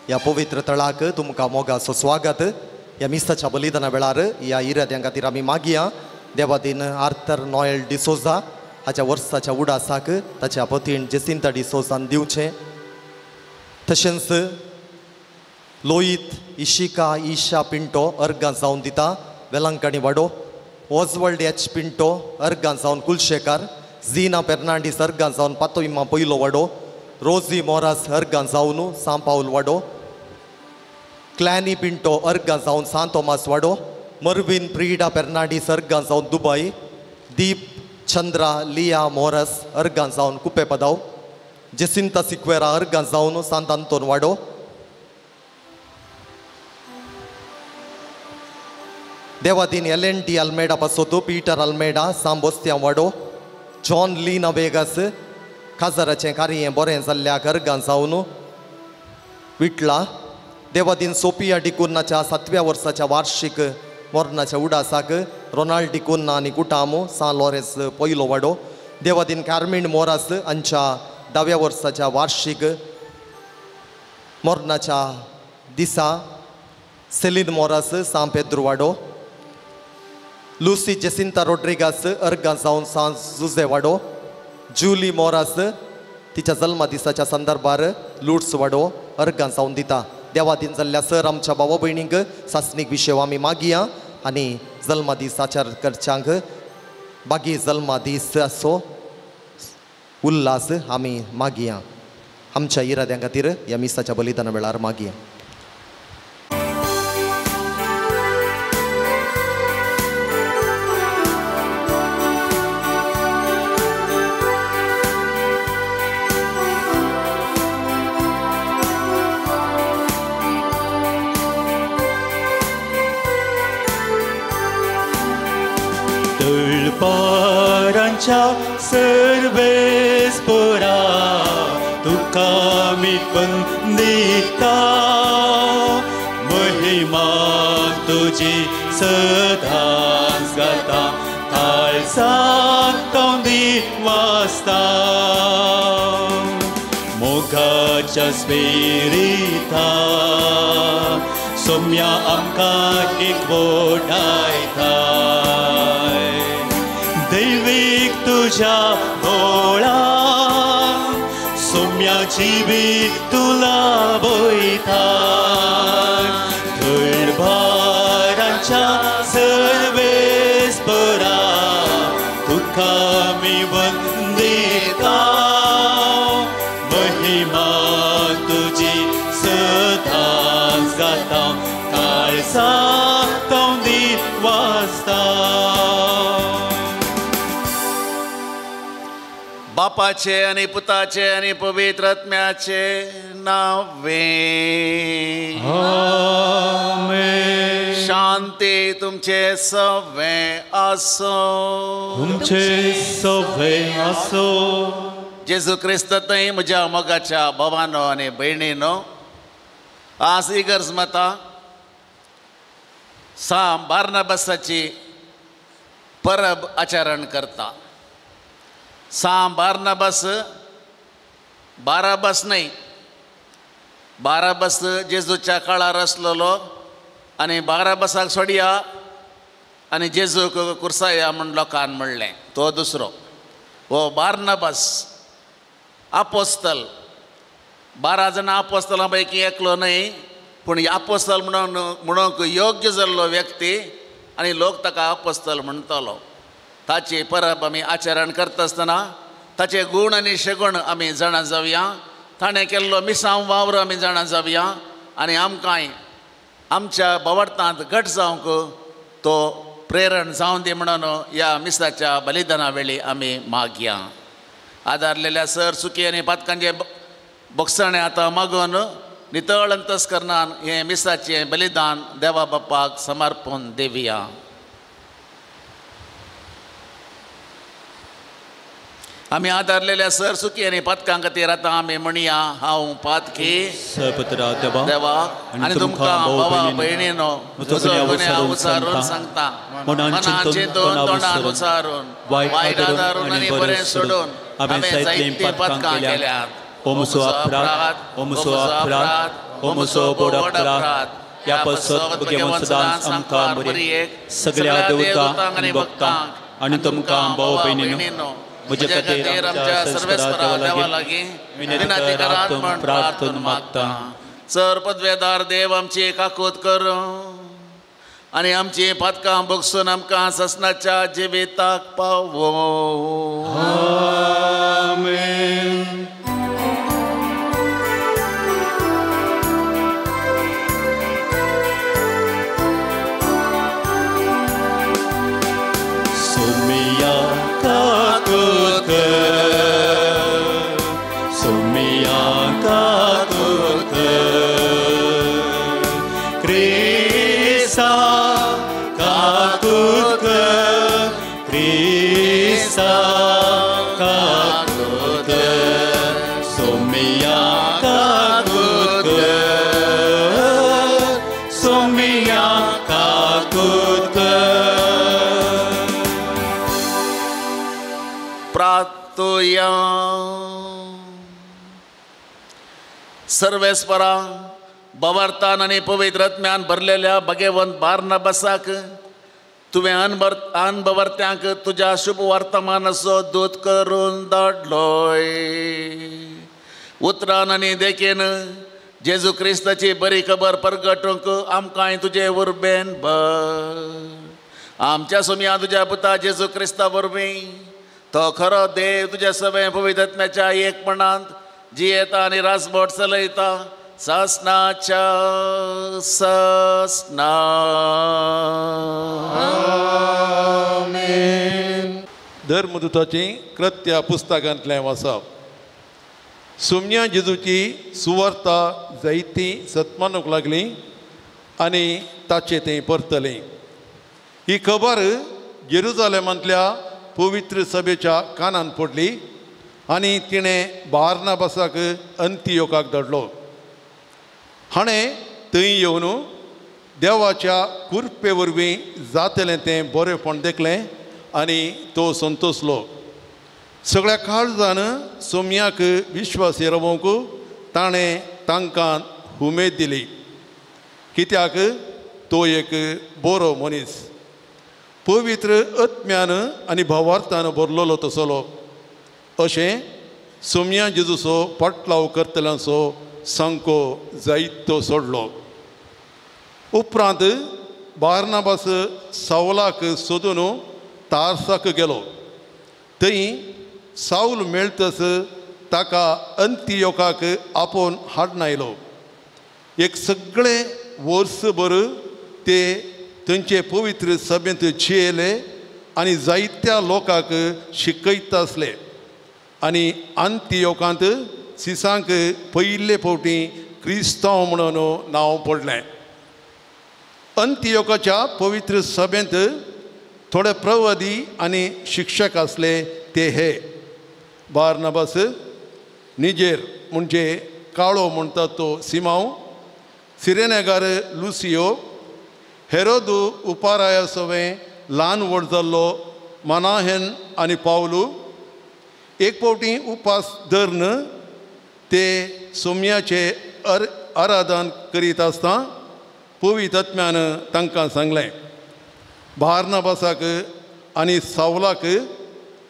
ह्या पवित्र तळाक तुमकां मोगाचो स्वागत. ह्या मिस्ताच्या बलिदाना वेळार ह्या इराद्यां खातीर आमी मागया. देवादीन आर्थर नॉयल डिसोजा हाच्या वर्साच्या उडासाक ताच्या पतीन जेसिंता डिसोजान दिवचें. तशेंच लोईत इशिका इशा पिंटो अर्गां जावन दिता वेलांकणी वाडो. ओजवल्ड एच पिंटो अर्गां जावन कुलशेकार. झीना फेर्नांडीस अर्गां जावन पातोइमा पयलो वाडो. रोजी मोरास अर्गां जावन सान पावल वाडो. क्लॅनी पिंटो अर्गां जावन सान थॉमस वाडो. मर्विन प्रिडा फेर्नांडीस अर्गां जावन दुबय. दीप चंद्रा लिया मोरस अर्गां जावन कुप्पे पदाव. जेसिंता सिक्वेरा अर्गां जावन सांत आंतोन वाडो. देवादीन एल.एन.टी. अल्मेडा पासोतो पीटर अल्मेडा सांबोस्त्या वाडो. जॉन लीना वेगस खासदाराचें कार्य बरें जाल्ल्याक अर्गां जावन विटला. देवादीन सोपिया डिकुन्नाच्या 7व्या वर्साच्या वार्षिक मोर्नाच्या उडासाक रोनाल्ड डिकुन्ना आनी कुटाम सान लॉरेन्स पयलो वाडो. देवादीन कार्मिन मोरास हांच्या 10व्या वर्साच्या वार्षिक मोर्नाच्या दिसा सेलीन मोरास सान पेद्रो वाडो. लुसी जेसिंता रोड्रिगास अर्गां जावन सान जुजे वाडो. जुली मोरास तिच्या जल्मा दिसाच्या संदर्भार लुट्स वाडो अर्गां जावन दिता. देवादीन जाल्ल्या सर आमच्या भावा भयणींक सासणीक विशय आमी मागया आनी जल्मा दीस आचार करच्यांक बागी जल्मा दिसाचो उल्हास आमी मागया. आमच्या इराद्यां खातीर ह्या मिसाच्या बलिदाना वेळार मागया. तळपारांच्या सर्वेस्परा तुका मी वंदिता. महिमा तुजी सदांच गाता काळजांत तोंदी वाजता. मोगाच्या स्पिरिता सोम्या आमकां एकवटायता. दैवीक तुझ्या भोळा सोम्याची बी तुला बोयता. तळभारांच्या सर्वेस्परा तुका मी वंदिता. महिमा तुजी सदांच गाता काळजांत तोंदी वाजता. बापाचे आणि पुताचे आणि पवित्र आत्म्याचे नावे. आमेन. शांती तुमचे सवे असो. तुमचे सवे असो. जेजू क्रिस्त थंय म्हज्या मोगाच्या भावानो आनी भयणीनो, आज इगर्ज मता सान बार्नबासाची परब आचरण करता. सान बार्नबास बाराबास न्हय, बाराबस जेजूच्या काळार आसलेलो आनी बाराबसाक सोडया आनी जेजूक कुर्साया म्हूण लोकांन म्हणलें. तो दुसरो. हो बार्नबास आपोस्तल. 12 जाणां आपोस्तलां पैकी एकलो न्हय, पूण आपोस्तल म्हणूंक योग्य जाल्लो व्यक्ती आनी लोक ताका आपोस्तल म्हणटलो. ताची परब आमी आचरण करता आसतना ताचे गूण आनी शेगूण आमी जाणा जावया. ताणें केल्लो मिसांव वावर आमी जाणा जावया आनी आमकांय आमच्या भोवतांत घट जावंक तो प्रेरण जावं दी म्हणून ह्या मिसाच्या बलिदाना वेळी आमी मागया. आदारलेल्या सर सुकी आनी पातकांचे बोगसणे आतां मागून नितळ अंतस्करणान हे मिसाचें बलिदान देवा बापाक समर्पून दिवया. आमी आदारलेल्या सर सुकी आनी पातकां खातीर आतां आमी म्हणया. हांव पातकी देवा आनी तुमकां भावा भयणीनो म्हजो गुन्यांव उचारून सांगता. मनान चिंतून तोंडान उचारून वायट आदारून आनी बरें सोडून हांवें जायतीं पातकां केल्यात. ओ म्हजो अपराध, ओ म्हजो अपराध, ओ म्हजो बोड अपराध. ह्या पसत भुरगे सदांच आमकां बरी सगळ्या देवतांक आनी भक्तांक आनी तुमकां भाव भयणीनो म्हजे खातीर आमच्या सर्वेस्परा देवा लागीं विनंती करात म्हूण प्रार्थना मागता. सर पदवेदार देव आमची काकूत कर आनी आमची पातकां भोगसून आमकां ससनाच्या जिविताक पावो. आमेन. सर्वेस्परा भवार्थान आनी पवित्रत्म्यान भरलेल्या भगवंत बार्नबासाक तुवें अनभवर्त्यांक तुज्या शुभ वर्तमानाचो दूत करून धाडलोय. उतरान आनी देखीन जेजू क्रिस्ताची बरी खबर परगटूंक आमकांय तुजे वरवेन भर. आमच्या सुमया तुज्या पुता जेजू क्रिस्ता वरवीं तो खरो देव तुज्या सगळे पवित्रत्म्याच्या एकपणांत जियेता आनी रासभोट चलयता सासनाच्या सासना. धर्मदूताची कृत्या पुस्तकांतलें वाचप. सुमया जेजूची सुवार्ता जायती सत्मानूंक लागली आनी ताचे तें परतलें. ही खबर जेरुजालेमांतल्या पवित्र सभेच्या कानान पडली आनी तिणें बार्नबासाक अंतियोकाक धाडलो. हाणें थंय येवन देवाच्या कुरपे वरवीं जातलें तें बरेंपण देखलें आनी तो संतोसलो. सगळ्या काळजान सुमयाक विश्वासी रावूंक ताणें तांकां उमेद दिली, कित्याक तो एक बरो मनीस पवित्र आत्म्यान आनी भावार्थान भरलेलो तसलो. अशें सुमया जेजूचो पाटलाव करतल्यांचो सांको जायतो सोडलो. उपरांत बार्नबास सावलाक सोदून तार्साक गेलो. थंय साऊल मेळटच ताका अंतियोकाक आपोवन हाडून आयलो. एक सगळे वर्सभर ते थंयचे पवित्र सभेंत जियेले आनी जायत्या लोकांक शिकयता आसले आनी अंतियोकांत सिसांक पयले फावटी क्रिस्तांव म्हणून नांव पडलें. अंतियोकाच्या पवित्र सभेंत थोडे प्रवादी आनी शिक्षक आसले ते हे बार्नबास, निजेर म्हणजे काळो म्हणटा तो सिमांव, सिरेनेगार लुसियो, हेरोद उपाराया सवें ल्हान व्हड जाल्लो मनाहेन आनी पावलू. एक फावटी उपास धरन ते सुमयाचे आराधन करीत आसतना पवित्र आत्म्यान तांकां सांगलें, बार्नबासाक आनी सावलाक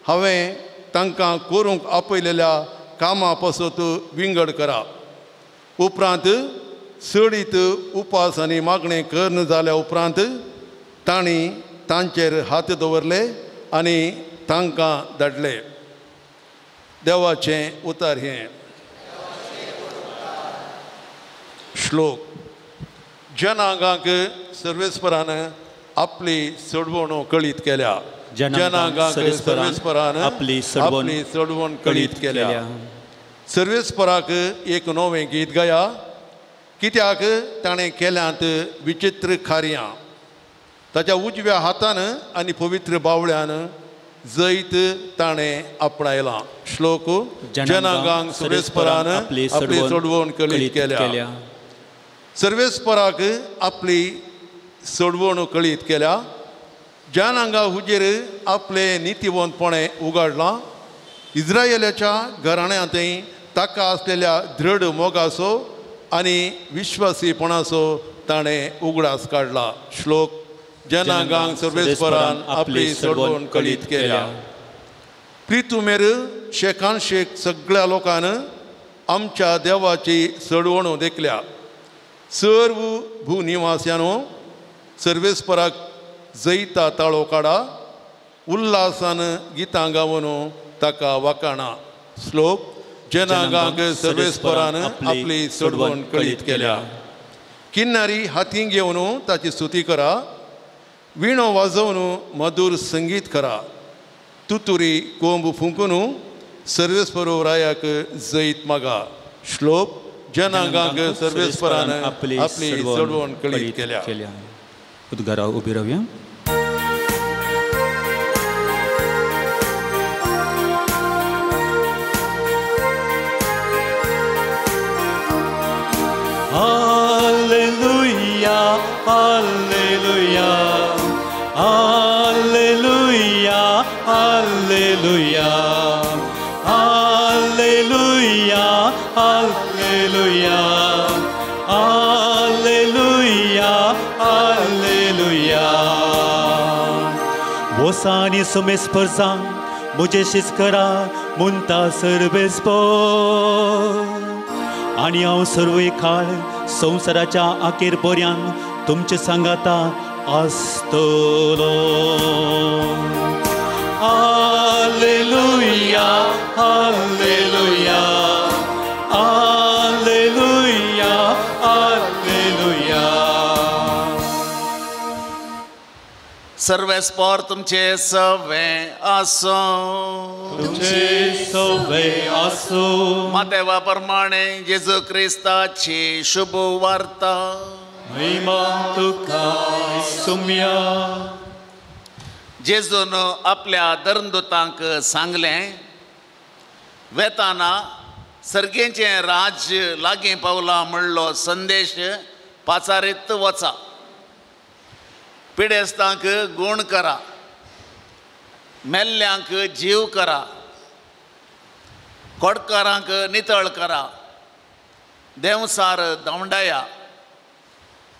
हांवें तांकां करूंक आपयलेल्या कामा पासत विंगड करा. उपरांत सडीत उपास आनी मागणें करन जाल्या उपरांत तांणी तांचेर हात दवरले आनी तांकां धाडले. देवाचें उतर हें. श्लोक. जनांगांक सर्वेस्परान आपली सडवण कळीत केल्या. जनांगांक सर्वेस्परान आपली सडवण कळीत केल्या. सर्वेस्पराक एक नवें गीत गाया, कित्याक ताणें केल्यांत विचित्र कार्यां. ताच्या उजव्या हातान आनी पवित्र बावळ्यान जैत ताणें आपणायलां. श्लोक. जनांगांक सर्वेस्परान आपली सडवण कळीत केल्या. सर्वेस्पराक आपली सडवण कळीत केल्या. जनांगा हुजेर आपले नितीवंतपणें उगाडलां. इस्रायेलाच्या घराण्यांतय ताका आसलेल्या दृढ मोगाचो आनी विश्वासीपणाचो ताणें उगडास काडला. श्लोक. जनांगांक सर्वेस्परान आपली सडवण कळीत केल्या. प्रितुमेर शेकानशेक सगळ्या लोकांन आमच्या देवाची सडवण देखल्या. सर्व भूनिवास्यानो, सर्वेस्पराक जैता ताळो काडा. उल्हासान गितां गावन ताका वाकाणा. श्लोक. जनांगांक सर्वेस्परान आपली सडवण कळीत केल्या. किन्नारी हातीं घेवन ताची स्तुती करा. विणो वाजोवन मधुर संगीत करा. तुतुरी कोंब फुंकून सर्वेस्परायाक जैत मागा. श्लोक. जनांगांक सर्वेस्परान आपली सडवण कळीत केल्या. उद्गारा उभी राहूया. Hallelujah, hallelujah, hallelujah, hallelujah, hallelujah, hallelujah, hallelujah, hallelujah. वोसानी सुमेस्पर सांग मुझे शिस्करा मुंता सर्वेस्पर. आनी हांव सर्व काळ संवसाराच्या आखेर पर्यान तुमचे सांगाता आसतलो. Hallelujah, hallelujah, hallelujah, hallelujah. सर्वेस्पर तुमचे सवे आसो. तुमचे सवे आसो. मातेवा प्रमाणे जेजू क्रिस्ताची शुभ वार्ता. महिमा तुका सुम्या. जेजून आपल्या धर्मदूतांक सांगलें, वेताना सर्गेचें राज्य लागीं पावलां म्हणलो संदेश पाचारीत वचा. पिडेस्तांक गूण करा. मेल्ल्यांक जीव करा. कोडकारांक नितळ करा. देवसार धांवडाया.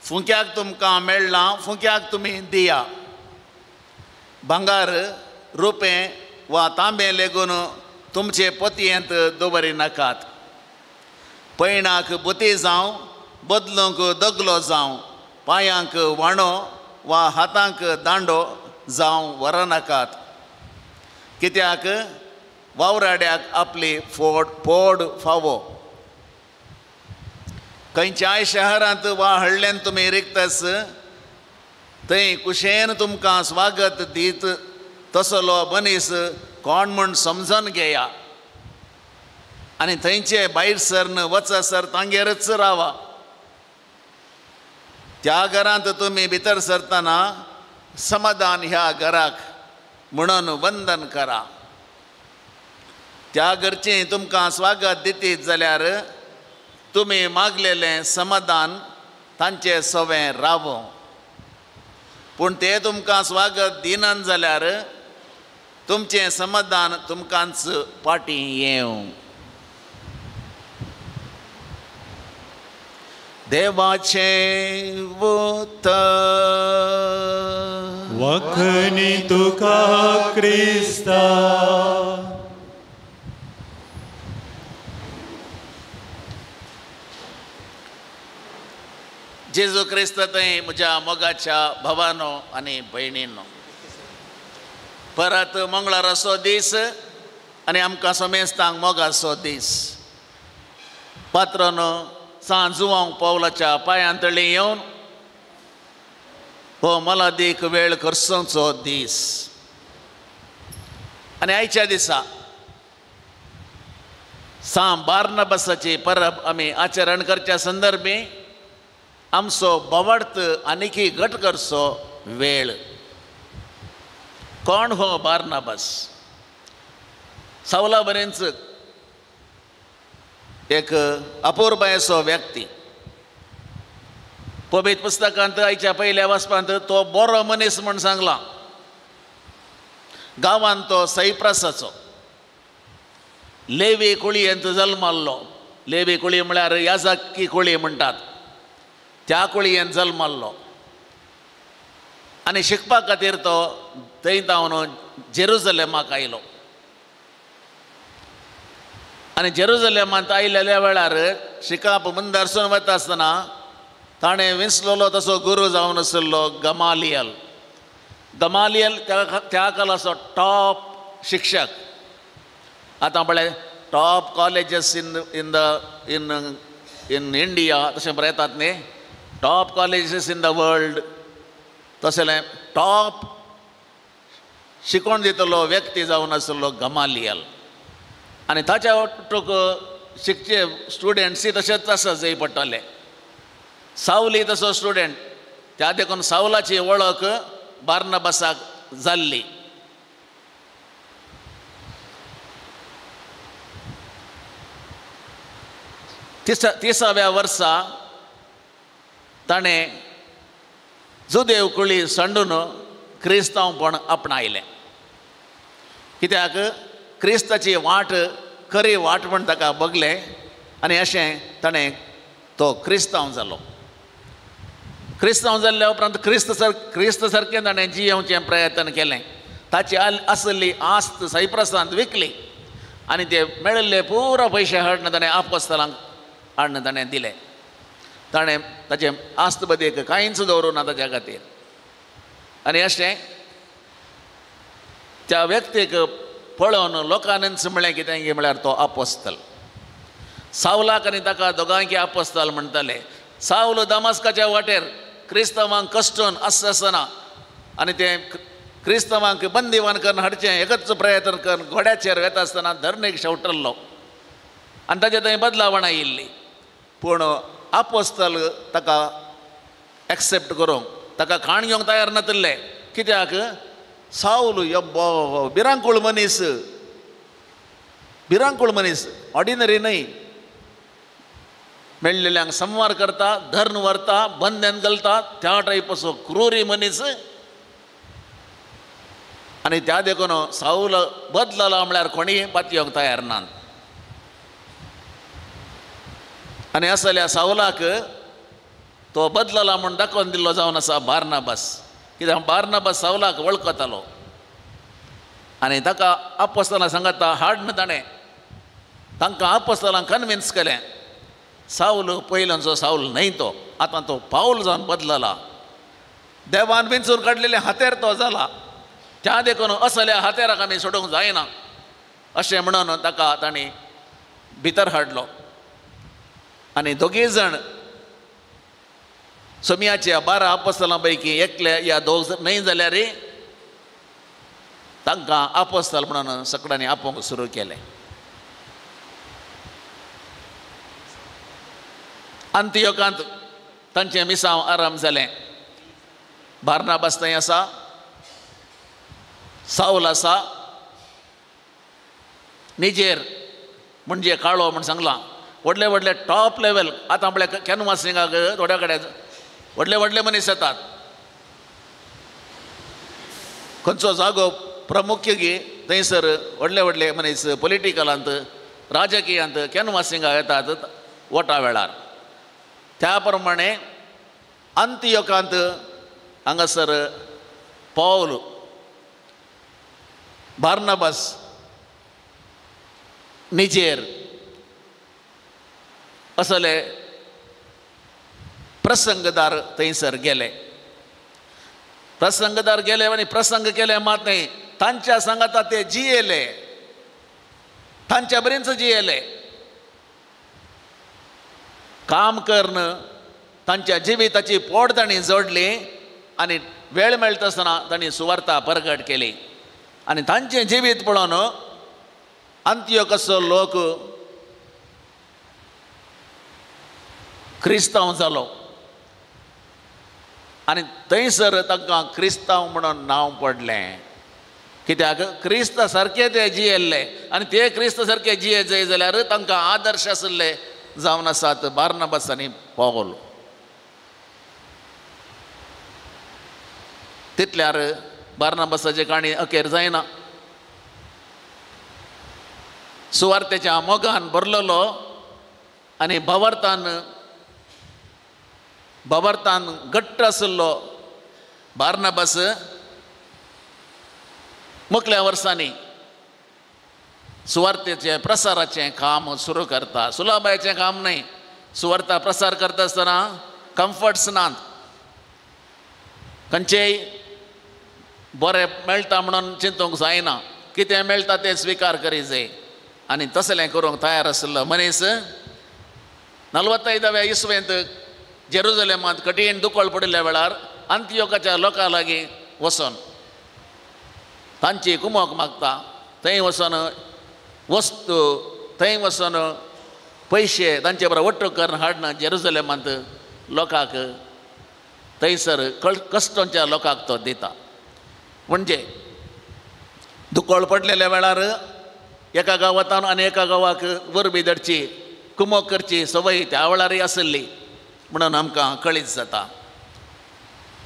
फुंक्याक तुमकां मेळ्ळां, फुंक्याक तुमी दिया. भांगार, रुपें वा तांबें लेगून तुमचे पोतयेंत दवरिनाकात. पैणाक बुती जावं, बदलूंक दगलो जावं, पांयांक वाणो वा हातांक दांडो जावं व्हरनाकात. कित्याक वावराड्याक आपली पोड फावो. खंयच्याय शहरांत वा हळ्ळेंत तुमी रिगतस, थंय कुशेन तुमकां स्वागत दीत तसलो मनीस कोण म्हूण समजून घेया. आनी थंयचे भायर सरन वचसर तांगेरच रावा. त्या घरांत तुमी भितर सरतना समाधान ह्या घराक म्हणून वंदन करा. त्या घरचीं तुमकां स्वागत दितीत जाल्यार तुमी मागलेलें समाधान तांचे सवें रावो. पूण ते तुमकां स्वागत दिनात जाल्यार तुमचें समाधान तुमकांच पाटी येवं. देवाचे उतर वखणी तुका क्रिस्ता. जेजू क्रिस्त थंय म्हज्या मोगाच्या भावानो आनी भयणींनो, परत मंगळाराचो दीस आनी आमकां समेस्तांक मोगाचो दीस. पात्रोन सांजुवांक पावलाच्या पांयांतळी येवन हो मोलादीक वेळ करसोचो दीस. आनी आयच्या दिसा सांब बार्नबासाची परब आमी आचरण करच्या संदर्भी आमचो बोवार्थ आनीकी घट करचो वेळ. कोण हो बार्नबास? सावला बरेंच एक अपूर्वयसो व्यक्ती. पवित्र पुस्तकांत आयच्या पयल्या वाचपांत तो बरो मनीस म्हण सांगला. गांवांत तो सैप्रसाचो लेवी कुळयेंत जल्माल्लो. लेवी कुळी म्हळ्यार याजाकी कुळी म्हणटात, त्या कुळयेंत जल्माल्लो. आनी शिकपा खातीर तो थंय जावन जेरुसलेमाक आयलो. आनी जेरुसलेमांत आयिल्ल्या वेळार शिकाप मुंदारसून वता आसतना ताणें विंचलोलो तसो गुरू जावन आशिल्लो गमालियल. गमालियल त्या काळाचो टॉप शिक्षक. आतां म्हळ्यार टॉप कॉलेजीस इन इंडिया तशें बरें येतात न्ही, top colleges in the world, तशें टॉप शिकोवन दितलो व्यक्ती जावन आशिल्लो गमालियल. आनी ताच्या वांगडाक शिकचे स्टुडंट्सूय तशेंच आसा जंय पडटले. सावली तसो स्टुडंट. त्या देखून सावलाची वळख बार्नबासाक जाल्ली. तिसाव्या वर्सा ताणें जुदेव कुळी सांडून क्रिस्तांवपण आपणायलें. कित्याक क्रिस्ताची वाट खरी वाट म्हण ताका बगलें आनी अशें ताणें तो क्रिस्तांव जालो. क्रिस्तांव जाल्ल्या उपरांत क्रिस्त सारकें ताणें जियोवचें प्रयत्न केलें. ताची आसली आस्त सैप्रसांत विकली आनी ते मेळिल्ले पुरो पयशे हाडून ताणें आपोस्तलांक हाडून ताणें दिले. ताणें ताचे आस्त बदयेक कांयच दवरूं ना ताच्या खातीर. आनी अशें त्या व्यक्तीक पळोवन लोकांनीच म्हळें कितें म्हळ्यार तो आपोस्तल. सावलाक आनी ताका दोगांयकी आपोस्तल म्हणटाले. सावल दमास्काच्या वाटेर क्रिस्तांवांक कश्टून आसतना आनी ते क्रिस्तांवांक बंदिवान करून हाडचें एकच प्रयत्न करून घोड्याचेर वता आसतना धरणेक शेवटल्लो आनी ताचे थंय बदलावण आयिल्ली. पूण आपोस्तल ताका एक्सेप्ट करूंक ताका खाण घेवंक तयार नासले. कित्याक सावल भिरांकूळ मनीस ऑर्डिनरी न्हय. मेळिल्ल्यांक संवार करता, धर्न व्हरता, बंद्यान घालता, त्या टायपाचो क्रूरी मनीस. आनी त्या देखून सावल बदलला म्हळ्यार कोणीय पातयेवंक तयार ना. आनी असल्या सावलाक तो बदलला म्हूण दाखोवन दिल्लो जावन आसा बार्नबास. कित्याक बार्नबास सावलाक वळखतालो आनी ताका आपोस्तलां सांगता हाडून ताणें तांकां आपोस्तलांक कन्विन्स केलें. सावल पयलींचो सावल न्हय तो, आतां तो पावल जावन बदलला. देवान विंचून काडलेले हातेर तो जाला. त्या देखून असल्या हातेराक आमी सोडूंक जायना अशें म्हणून ताका तांणी भितर हाडलो. आनी दोगी जाण सोमियाच्या 12 आपोस्तलां पैकी एकले या दोग न्हय जाल्यार तांकां आपोस्तल म्हणून सगळ्यांनी आपोवंक सुरू केलें. अंतियोकांत तांचें मिसांव आराम जालें. बार्नबास थंय आसा, सावल आसा, निजेर म्हणजे काळो म्हण सांगलां. व्हडले व्हडले टॉप लेवल. आतां म्हळ्यार कॅनवासिंगाक थोड्या कडेन व्हडले व्हडले मनीस येतात. खंयचो जागो प्रमुख्य घे थंयसर व्हडले व्हडले मनीस पॉलिटिकलांत राजकीयांत कॅनवासिंगाक येतात वोटा वेळार. त्या प्रमाणे अंतियोकांत हांगासर पौल बार्नबास निजेर असले प्रसंगदार थंयसर गेले. प्रसंगदार गेले आनी प्रसंग केले मात नाही, तांच्या सांगाता ते जियेले, तांच्या बरेंच जियेले. काम करणं तांच्या जिविताची पोड तांणी जोडली आनी वेळ मेळटा आसतना तांणी सुवार्ता प्रगट केली. आनी तांचें जिवीत पळोवन अंत्योकसो लोक क्रिस्तांव जालो आनी थंयसर तांकां क्रिस्तांव म्हणून नांव पडलें. कित्याक क्रिस्त सारके ते जियेल्ले आनी ते क्रिस्त सारके जिये जाय जाल्यार तांकां आदर्श आसले जावन आसात बार्नबास आनी पौल. तितल्यार बार्नबासाची काणी अखेर जायना. सुवार्तेच्या मोगान भरलेलो आनी भावार्थान घट्ट आशिल्लो बार्नबास मुखल्या वर्सांनी सुवार्तेचे प्रसाराचें काम सुरू करता. सुलभायेचें काम न्हय. सुवार्ता प्रसार करता आसतना कम्फर्ट्स नात. खंयचेय बरें मेळटा म्हणून चिंतूंक जायना. कितें मेळटा तें स्विकार करी जाय आनी तसलें करूंक तयार आशिल्लो मनीस 45व्या इसवेंत जेरुसलेमांत कठीण दुखळ पडिल्ल्या वेळार अंत्योकाच्या लोकां लागीं वचून तांची कुमोक मागता. थंय वचून वस्तू, थंय वचून पयशे तांचे बरोबर वट्ट करून हाडना जेरुसलेमांत लोकांक, थंयसर कश्टांच्या लोकांक तो दिता. म्हणजे दुखळ पडलेल्या वेळार एका गांवांतल्यान आनी एका गांवाक वरवीं धाडची, कुमोक करची संवय त्या वेळारय आशिल्ली म्हणून आमकां कळीत जाता.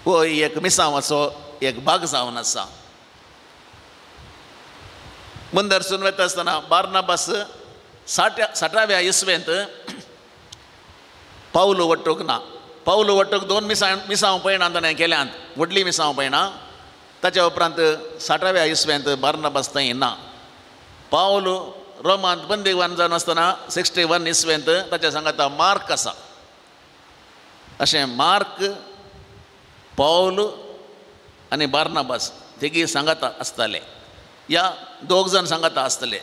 हो एक मिसांवाचो एक भाग जावन आसा. मुंदरसून वता आसतना बार्नबास 60व्या इसवेंत पावल वट्टूक ना. पावल वट्टूक 2 मिसांव पयणां ताणें केल्यांत, व्हडली मिसांव पयणां. ताच्या उपरांत 60व्या इसवेंत बार्नबास थंय ना. पावल रोमांत बंदीवान जावन आसतना 61 इसवेंत ताच्या सांगाता मार्क आसा. अशें मार्क, पावल आनी बार्नबास तिगी सांगाता आसताले. या 2 जाण सांगाता आसतले.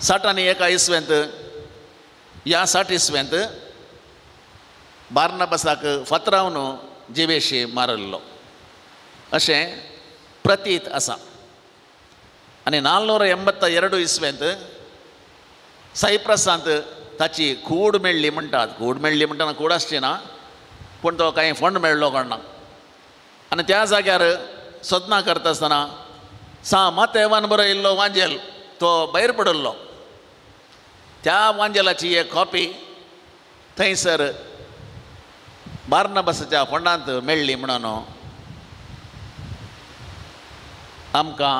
61 इसवेंत या 60 इसवेंत बार्नबासाक फातरावन जिवेशी मारल्लो अशें प्रतीत आसा. आनी 482 इसवेंत सायप्रसांत ताची कूड मेळ्ळी म्हणटात. कूड मेळ्ळी म्हणटना कूड आसची ना, पूण तो कांय फंड मेळ्ळो कोणाक. आनी त्या जाग्यार सोदना करता आसतना मातेवान बरयल्लो वांजेल तो भायर पडल्लो. त्या वांजेलाची एक कॉपी थंयसर बार्नबासाच्या फंडांत मेळ्ळी म्हणून आमकां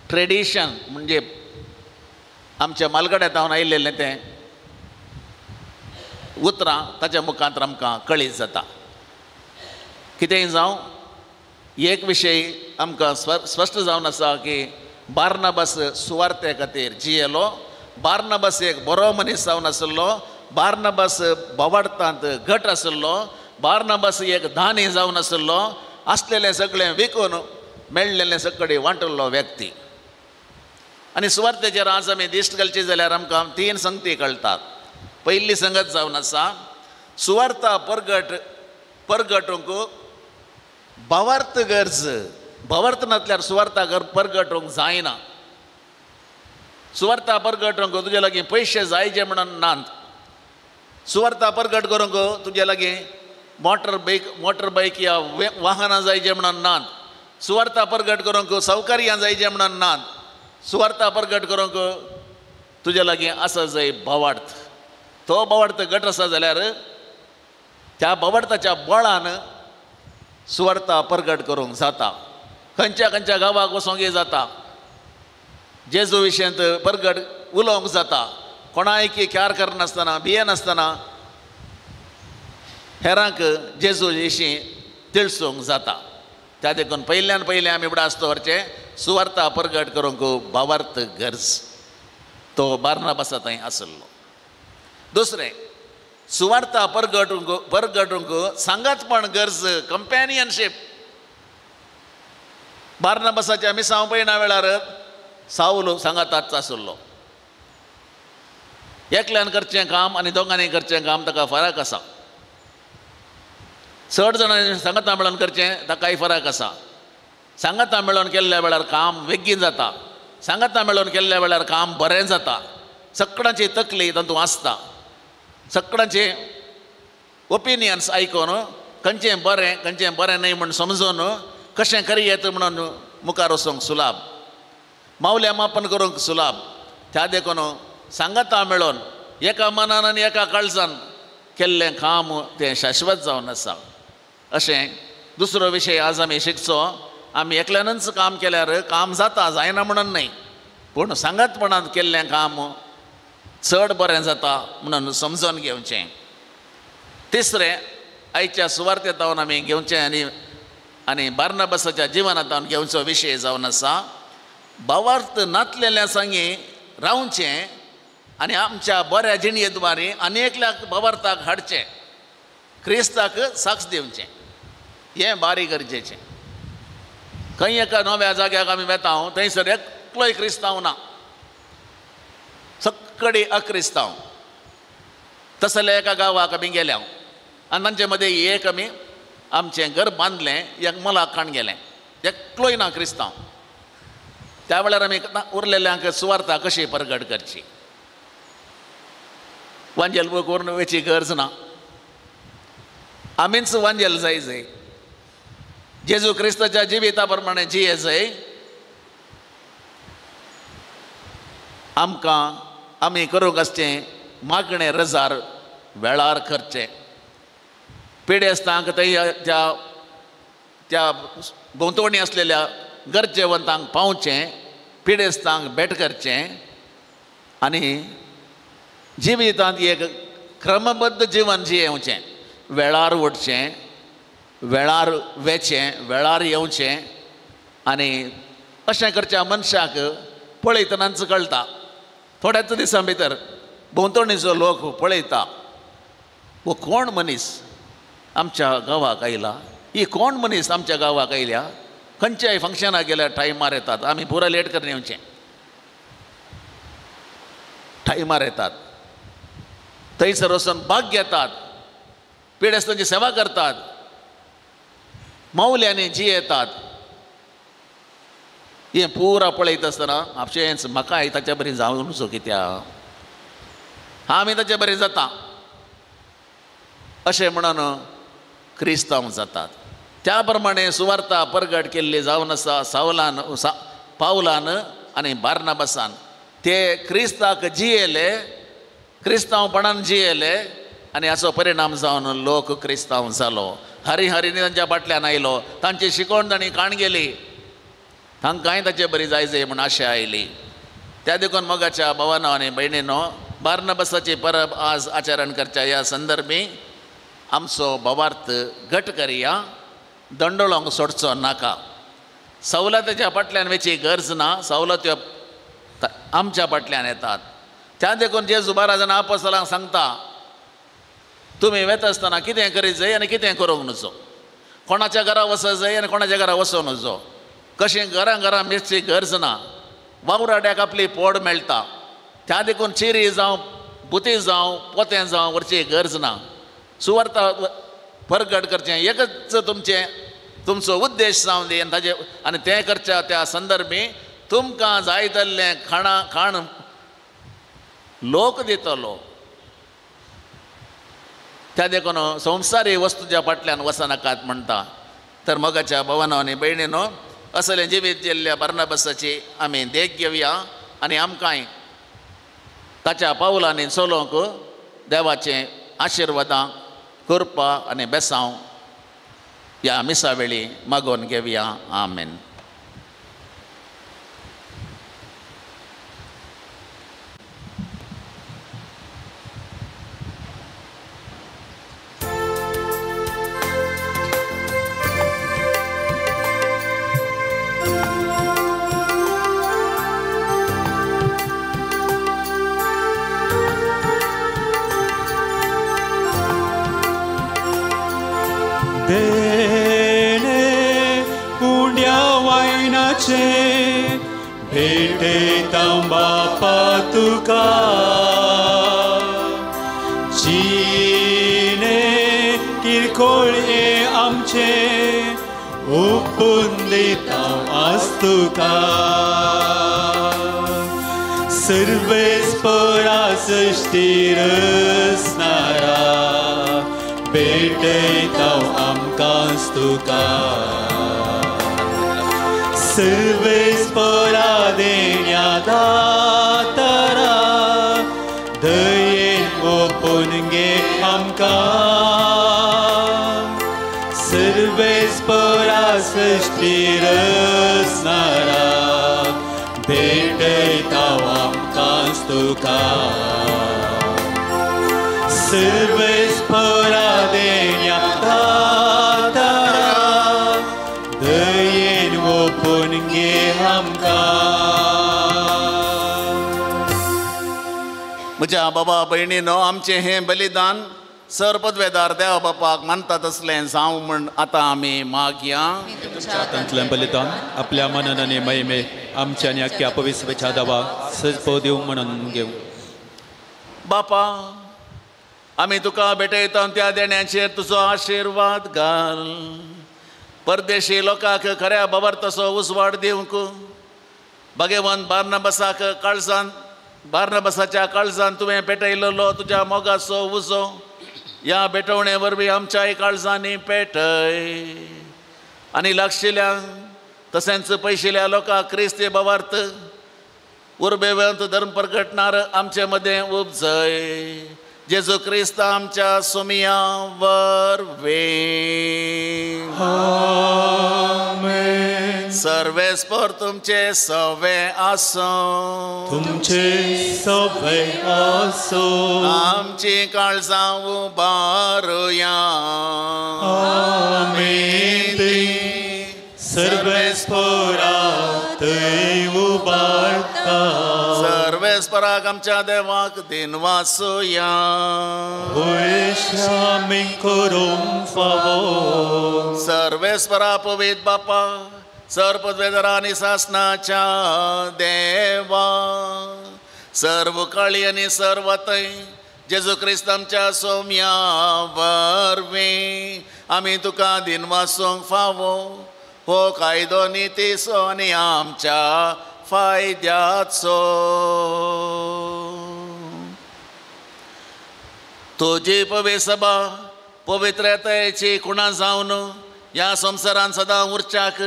ट्रेडिशन म्हणजे आमच्या मालगड्यांतावन आयिल्लें तें उतरां ताच्या मुखांतर आमकां कळीत जाता. कितेंय जावं एक विशय आमकां स्पश्ट जावन आसा की बार्नबास सुवार्ते खातीर जियेलो. बार्नबास एक बरो मनीस जावन आशिल्लो. बार्नबास बोवार्थांत घट आशिल्लो. बार्नबास एक दानी जावन आशिल्लो. आसलेलें सगळें विकून मेळ्ळेलें सगळें वांटल्लो व्यक्ती. आनी सुवार्तेचेर आज आमी दिश्ट घालची जाल्यार आमकां 3 संगती कळटात. पयली संगत जावन आसा सुवार्ता परगटूंक भावार्थ गरज. भावार्थ नासल्यार सुवार्ता परगटूंक जायना. सुवार्ता परगटूंक तुजे लागीं पयशे जायचे म्हणून नात. सुवार्ता परगट करूंक तुजे लागीं मोटर बायक या वाहनां जायचे म्हणून नात. सुवार्ता परगट करूंक सौकर्यां जायचे म्हणून नात. सुवार्ता परगट करूंक तुजे लागीं आसा जाय भावार्थ. तो भावार्थ घट आसा जाल्यार त्या भावार्थाच्या बळान सुवार्ता परगट करूंक जाता. खंयच्या गांवाक वचोंकय जाता. जेजू विशयंत परगट उलोवंक जाता. कोणायकी क्यार करनासतना भियेनासतना हेरांक जेजू विशीं तिळसूंक जाता. त्या देखून पयल्यान पयलें आमी बुडास्तोवरचें सुवार्ता परगट करूंक भावार्थ गरज. तो बार्नाबासा थंय आसलो. दुसरें सुवार्ता परगटूंक सांगातपण गरज, कंपॅनियनशीप. बार्नाबासाच्या मिसांव पळयना वेळार साऊल सांगाताच आसलो. एकल्यान करचें काम आनी दोगांनी करचें काम ताका फरक आसा. चड जाणांनी सांगाता मेळोन करचें ताकाय फरक आसा. सांगाता मेळोन केल्ल्या वेळार काम बेगीन जाता. सांगाता मेळोन केल्ल्या वेळार काम बरें जाता. सगळ्यांची तकली तातूंत आसता. सगळ्यांचे ओपिनियन्स आयकून खंयचें बरें न्हय म्हूण समजून कशें करियेत म्हणून मुखार वचूंक सुलाभ. मावल्या मापन करूंक सुलाभ. त्या देखून सांगाता मेळोन एका मनान आनी एका काळजान केल्लें काम तें शाश्वत जावन आसा. अशें दुसरो विशय आज आमी शिकचो. आमी एकल्यानच काम केल्यार काम जाता, जायना म्हणून न्हय, पूण सांगातपणान केल्लें काम चड बरें जाता म्हणून समजून घेवचें. तिसरें आयच्या सुवार्थेंतावन आमी घेवचें आनी बार्नाबासाच्या जिवनांतावन घेवचो विशय जावन आसा भावार्थ नातलेल्या सांगी रावचें आनी आमच्या बऱ्या जिणये द्वारे अनेकल्याक भावार्थाक हाडचें, क्रिस्ताक साक्ष दिवचें. हें बारीक गरजेचें. खंय एका नव्या जाग्याक आमी वेता थंयसर एकलोय क्रिस्तांव ना, सगळीं अक्रिस्तांव. तसल्या एका गांवाक आमी गेल्या आनी तांचे मदें एक आमी आमचें घर बांदलें, एक मलाक खाण गेलें, एकलोय ना क्रिस्तांव. त्या वेळार आमी उरलेल्यांक सुवार्ता कशी परगट करची. वांजेल करून वेची गरज ना. आमीच वांजेल जाय. जेजू क्रिस्ताच्या जिविता प्रमाणे जिये जाय. आमकां आमी करूंक आसचें मागणें रजार वेळार करचें. पिडेस्तांक त्या भोंवतणी आसलेल्या गरजेवंतांक पावचें, पिडेस्तांक भेट करचें आनी जिवितांत एक क्रमबद्ध जिवन जियेवचें. वेळार उठचें, वेळार वेचें, वेळार येवचें. आनी अशें करच्या मनशाक पळयतनाच कळटा. थोड्याच दिसां भितर भोंवतणीचो लोक पळयता, वो कोण मनीस आमच्या गांवाक आयला, ही कोण मनीस आमच्या गांवाक आयल्या. खंयच्याय फंक्शनाक गेल्यार टायमार येतात. आमी पुरो लेट करून येवचें. टायमार येतात. थंयसर वचून भाग घेतात, पिडेस्तांची सेवा करतात, मावल्यांनी जियेतात. हें पुरा पळयत आसतना आपशेंच म्हाकाय ताच्या बरी जावं नजो कित्याक आमी ताचे बरें जाता अशें म्हणून क्रिस्तांव जातात. त्या प्रमाणे सुवार्ता परगट केल्ली जावन आसा पावलान आनी बार्नाबासान. ते क्रिस्ताक जियेले, क्रिस्तांवपणान जियेले आनी हाचो परिणाम जावन लोक क्रिस्तांव जालो. हरिहरीनी तांच्या फाटल्यान आयलो. तांची शिकवण तांणी काण गेली. तांकांय ताचे बरी जाय म्हूण आशा आयली. त्या देखून मोगाच्या भावांनो आनी भयणींनो, बार्नाबासाची परब आज आचरण करच्या ह्या संदर्भी आमचो भावार्थ घट करया. दंडोळोंक सोडचो नाका. सवलतीच्या फाटल्यान वेची गरज ना. सवलत्यो आमच्या फाटल्यान येतात. त्या देखून जेजू 12 जाणां आपोस्तलांक सांगता, तुमी वेता आसतना कितें करीत जाय आनी कितें करूंक नजो. कोणाच्या घरा वचत जाय आनी कोणाच्या घरा वचूं नजो. कशें घरां मेचची गरज ना. वावराड्याक आपली पोड मेळटा. त्या देखून चिरी जावं, बुती जावं, पोतें जावं व्हरची गरज ना. सुवार्ता परगट करचें एकच तुमचो उद्देश जावन दी आनी तें करच्या त्या संदर्भी तुमकां जाय जाल्लें खाण लोक दितलो. त्या देखून संवसारी वस्तूच्या फाटल्यान वचनाकात म्हणटा. तर मोगाच्या भावांनो आनी भयणींनो, असलें जिवीत जिल्ल्या बार्नाबासाची आमी देख घेवया आनी आमकांय ताच्या पावलांनी चलोवंक देवाचें आशिर्वादां, कृपा आनी बेसांव ह्या मिसा वेळी मागोवन घेवया. आमेन. आमचे भेटयता बापा तुका जिणे किरकोळे आमचे ओपून दिता आस्तुका सर्वेस्परा सृष्टीर रचणारा भेटयता आमकां तुका सर्वेस्परा देण्या दातारा दयेन ओपून घे आमकां सर्वेस्परा सृष्टी रचणारा भेटयता आमकां तुका सर्वेस्परा देण्या दातारा दयेन ओपून घे म्हज्या बाबा भयणीनो आमचें हें बलिदान सरपदवेदार देवा बापाक मानता तसलें जावं म्हण आतां आमी मागया. तांतलें बलिदान आपल्या मनान आनी महिमे आमच्या आनी आख्या पवित्रच्या दावा सजपो दिवं म्हणून घेवं. बापा आमी तुका भेटयता त्या देण्याचेर तुजो आशिर्वाद घाल. परदेशी लोकांक खऱ्या बाबार तसो उजवाड दिवंक भगवंत बार्नबासाच्या काळजान तुवें पेटयलेलो तुज्या मोगाचो उजो ह्या भेटवणे वरवीं आमच्याय काळजांनी पेटय आनी लागशिल्ल्यांक तशेंच पयशिल्ल्या लोकांक क्रिस्ती बाबार्थ उर्बेवंत धर्म प्रगटणार आमचे मदें उपजय. जेजू क्रिस्त आमच्या सुमिया वरवीं सर्वेस्पर तुमचे सवे आसो तुमचे सवे आसो आमची काळजां उबारुया. आमीन. सर्वेस्परा थंय उबारता सर्वेस्पराक आमच्या देवाक दिनवासुया. आमी करूंक फावो सर्वेस्परा पवित्र बापा सरपदवेदारा आनी सासनाच्या देवा सर्व काळी आनी सर्वतय जेजू क्रिस्त आमच्या सोम्या वरवीं आमी तुका दिनवासूंक फावो हो कायदो नितीचो आनी आमच्या फायद्याचो. तुजी पवित्र सभा पवित्रतायेची खुणां जावन ह्या संवसारान सदां उरच्याक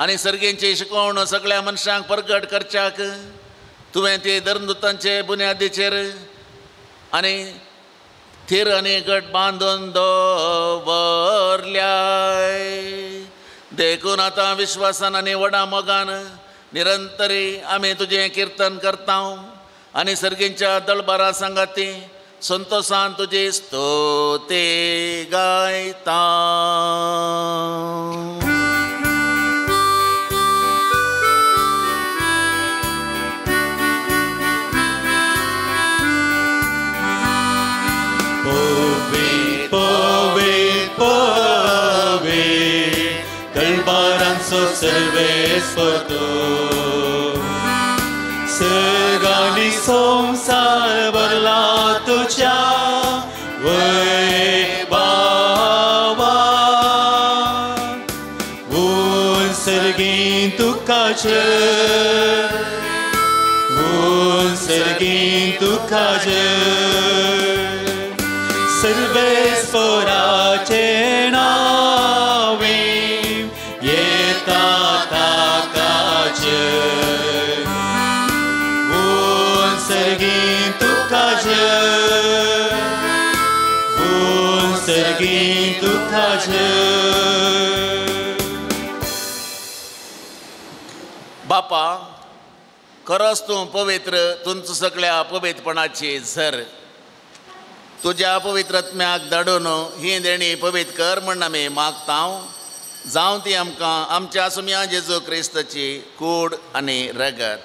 आनी सर्गेंची शिकवण सगळ्या मनशांक प्रगट करच्याक तुवें ती धर्मदुतांचे बुन्यादीचेर आनी थीर आनी गट बांदून दवरल्याय. देखून आतां विश्वासान आनी व्हडा मोगान निरंतरी आमी तुजें किर्तन करता आनी सर्गेंच्या दळबारा सांगाती संतोषान तुजी स्तुती गायता. सर्वेस्पर सर्गांनी संसार भरला तुझ्या वैभवा ऊन सर्गीं तुकाचे सर्वेस्पराचे नावे येता ताकाचे ऊन सर्गीं तुकाचे बापा खरोच तूं पवित्र तुमचो सगळ्या पवित्रपणाची झर तुज्या पवित्रत्म्याक धाडून ही देणी पवित्र कर म्हण आमी मागता. जावं ती आमकां आमच्या सुम्या जेजू क्रिस्ताची कूड आनी रगत.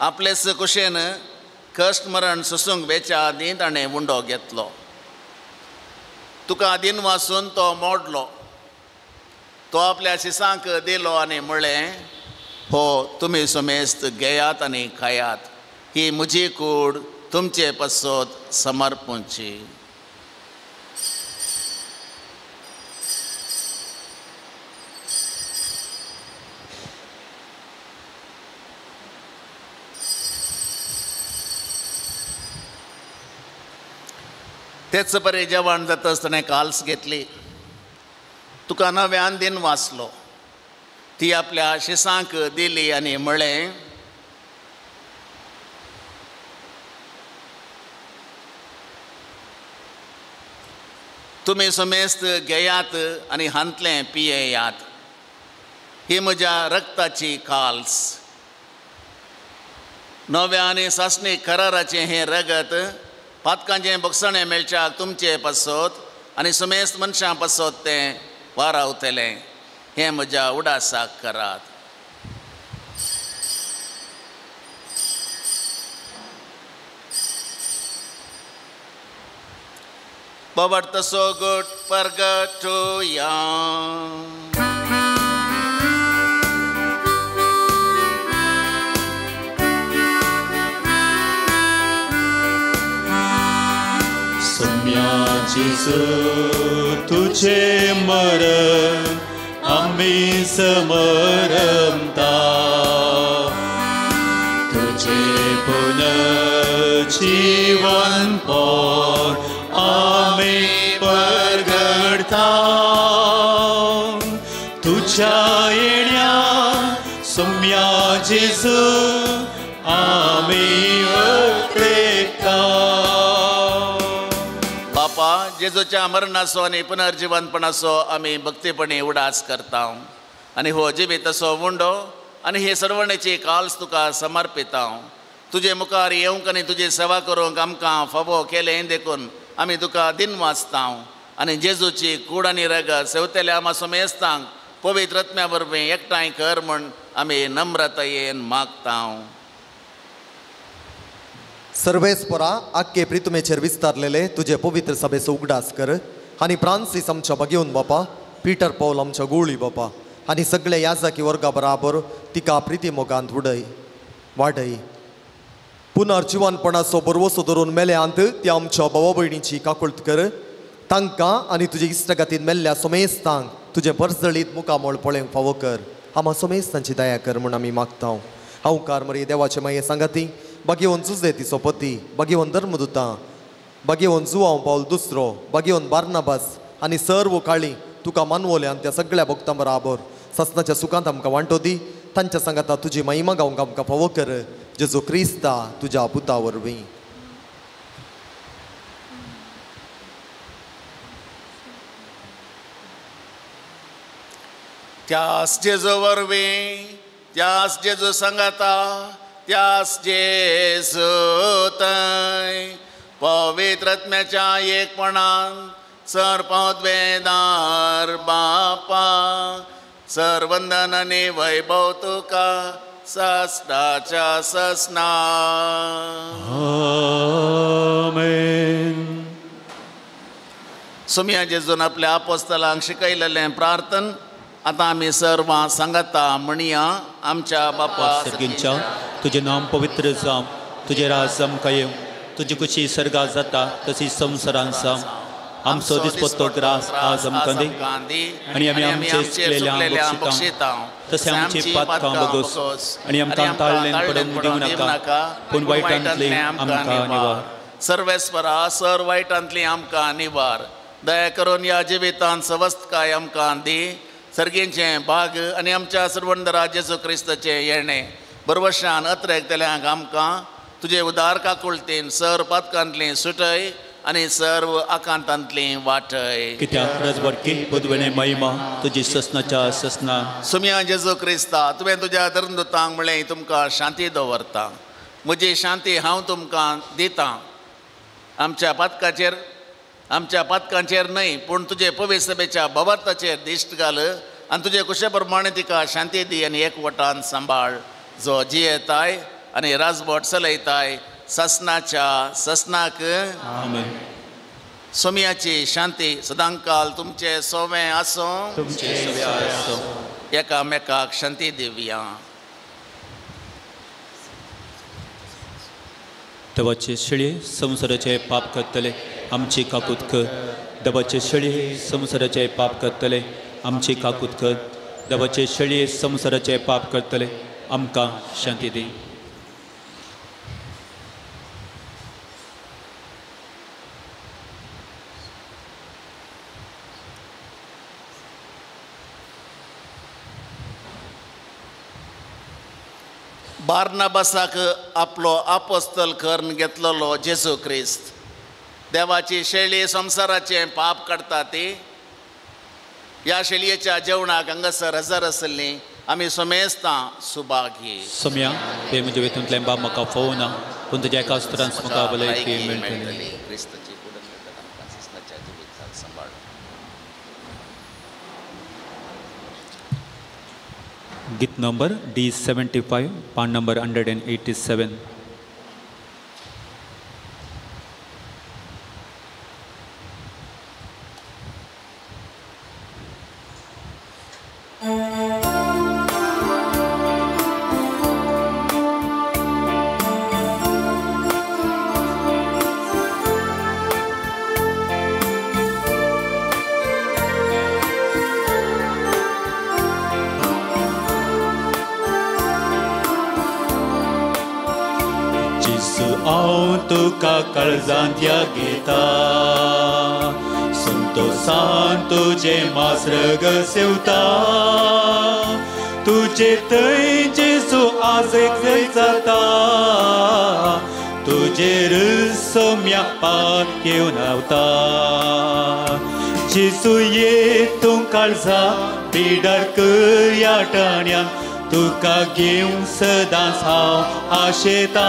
आपलेस कुशेन कश्ट मरण सुसूंक बेच्या आदी ताणें उंडो घेतलो. तुका दिन वाचून तो मोडलो. तो आपल्या शिसांक दिलो आनी म्हळें, हो तुमी सुमेस्त घेयात आनी खायात, ही म्हजी कूड तुमचे पसत समर्पूंची. तेच बरें जेवण जाता आसतना काल्स घेतली. तुका नव्यान दिन वाचलो. ती आपल्या शिसांक दिली आनी म्हळें, तुमी समेस्त घेयात आनी हांतलें पियेयात, ही म्हज्या रक्ताची काल्स. नव्या आनी सासणी कराराचें हें रगत पातकांचें बक्षणें मेळच्याक तुमचे पसत आनी समेस्त मनशां पसत तें वारावतलें, हें म्हज्या उडासाक करात. Babat so good pergatoya. Jesu तुझे मरण आम्ही समरमता, तुझे पुनर्जीवन पर आम्ही परगडता. तुझ्या येण्या सौम्या जेजू आम्ही अत्रेकता. बापा, जेजूच्या मरणाचो आनी पुनर्जीवनपणाचो आमी भक्तीपणी उडास करता आनी हो जिवीत असो उंडो आनी हे सर्वणेची काल्स तुका समर्पिता. तुजे मुखार येवंक आनी तुजी सेवा करूंक आमकां फावो केलें देखून आमी तुका दिन वाचता आनी जेजूची कूड आनी रगत सेवतेल्या आमा समेस्तांक पवित्र आत्म्या वरवीं एकठांय कर म्हूण आमी नम्रतायेन मागता. सर्वेस्परा आख्खे प्रितुमेचेर विस्तारलेले तुझे पवित्र सभेचो उगडास कर आनी फ्रांसीस आमच्या बगेवन बापा, पिटर पौल आमच्या गोळी बापा आनी सगळे याजकी वर्गा बराबर तिका प्रिती मोगांत वाडय. पुनर्जीवनपणाचो बरवसो धरून मेल्यांत त्या आमच्या भावा भयणीची काकुळट कर. तांकां आनी तुजे इश्टगतीन मेल्ल्या समेस्तांक तुजे परजळीत मुखामोळ पळोवंक फावो कर. आमा समेस्तांची दया कर म्हूण आमी मागता. हांवकार मरे देवाचे माये सांगाती, बगेवन जुजे तिचो पती, बगेवन धर्मदुतां, बगेवन जुआंव पावल दुसरो, बगेवन बार्नाबास आनी सर्व काळी तुका मानवल्यान त्या सगळ्या भक्तां बराबर ससनाच्या सुखांत आमकां वांटो दी. तांच्या सांगाता तुजी महिमा गावंक आमकां फावो कर. जेजू क्रिस्ता तुज्या पुता वरवीं. त्यास जेजू वरवीं, त्यास जेजू सांगाता, त्यास जेजू थंय पवित्र आत्म्याच्या एकपणान सरपदवेदार बापा, सर्वंदन आनी वैभव तुका ससनाच्या ससना. आमेन. सुमया जेजून आपल्या आपोस्तलांक शिकयलेलें प्रार्थन आतां आमी सर्वां सांगता म्हणया. आमच्या बापा सर्गींच्या तुझे नाम पवित्र जावं, तुझे राज आमकां येवं, तुजी कुशी सर्गांत जाता तशी संवसारांत जावं. आमचो दिसपट्टो ग्रास आज आमकां दी आनी आमी आमचे चुकलेल्यांक बक्षिता तशें आमची पातकां बगोस आनी आमकां ताळ्ळें पडोवंक दिवं नाका, पूण वायटांतली आमकां निवार. सर्वेस्परा, सर वायटांतली आमकां निवार. दया करून ह्या जिवितांत सवस्तकाय आमकां दी. सर्गेचें भाग आनी आमच्या सर्वंदरा जेजू क्रिस्ताचें येणें बरवशान अत्रेकतल्यांक आमकां तुजे उदार काकुळतेन सर पातकांतली सुटय आनी सर्व आकांतांतली वाटय. कित्याक रजवडकी पुदवेणे महिमा तुजी ससनाच्या ससना. सुमया जेजू क्रिस्ता, तुवें तुज्या धर्मदुतांक म्हळें तुमकां शांती दवरता. म्हजी शांती हांव तुमकां दितां. आमच्या पातकांचेर न्हय पूण तुजे पवित्र सभेच्या भवार्थाचेर दिश्ट घाल आनी तुजे कुशे प्रमाणे तिका शांती दी आनी एकवटान सांबाळ, जो जियेताय आनी राजवट चलयताय ससनाच्या ससनाक. आमेन. सोमयाची शांती सदांकाल तुमचे सोवे आसूं एकामेकाक शांती दिवया. देवाचे शेळये संसाराचे पाप करतले आमची काकूत कर. देवाचे शेळये संसाराचे पाप करतले आमची काकूत कर. देवाचे शेळये संसाराचे पाप करतले आमकां शांती दी. बार्नाबासाक आपलो आपोस्तल करून घेतलेलो जेजू क्रिस्त देवाची शेळी संसाराचे पाप काडटा ती ह्या शेळयेच्या जेवणाक हांगासर हजर आसली आमी सोमेस्तां सुभागी. सोम्या हे म्हजे वेतूंतल्यान बाब म्हाका फोवना पूण तुज्या एका उतरांत म्हाका भलायकी मेळटली. क्रिस्ताची कुडीन आमकां सिस्ताच्या जिविताक सांबाळ. गीत नंबर D75 पान नंबर 187. हांव तुका काळजांत या घेता संतोषान तुजे मासरग सेवता तुजे थंय जेजू आज एक जाता तुजेर सोम्या पात घेवन आवता. जेजू ये तूं काळजा पिडार कर या टाण्यान तुका घेवन सदांच हांव आशेता.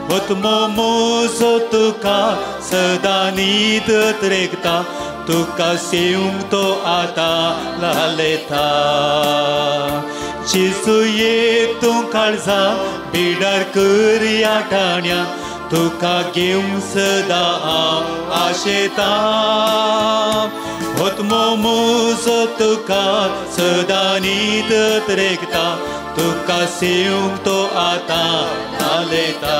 वतमो मोजो तुका सदां न्हीद रेगता तुका सेवंक तो आतां लालेता. जेजू ये तूं काळजा बिडार कर या टाण्यान तुका घेवन सदां हांव आशेता. वतमो मोजो तुका सदां न्हीद रेगता तुका सेवंक तो आतां लालेता.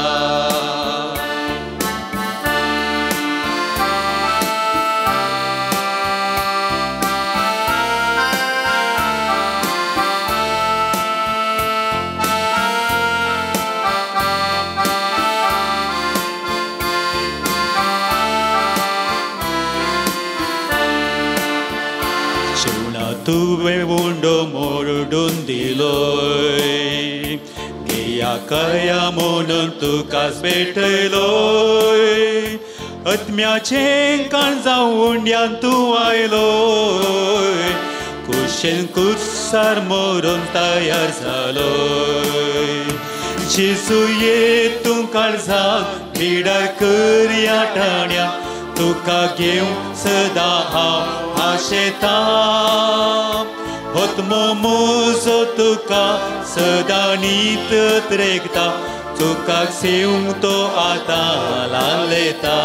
तुवें उंडो मोडून दिलोय घेया कया म्हणून तुकाच भेटयलोय. आत्म्याचें काळजां उंड्यान तूं आयलोय कुशेन कुसार मोरून तयार जालोय. जेजू ये तूं काळजाक बिडार कर या टाण्या तुका घेवन सदां हांव आशेता. वतमो मोजो तुका सदां न्हीद रेगता तुका सेवंक तो आतां लालेता.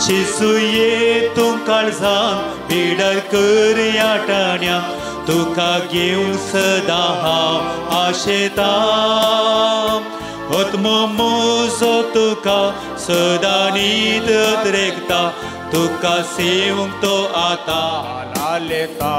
जेजू ये तूं काळजान बिडार कर या टाण्या तुका घेवन सदां हांव आशेता. वतमो मोजो तुका सदां न्हीद रेगता तुका सेवंक तो आतां लालेता.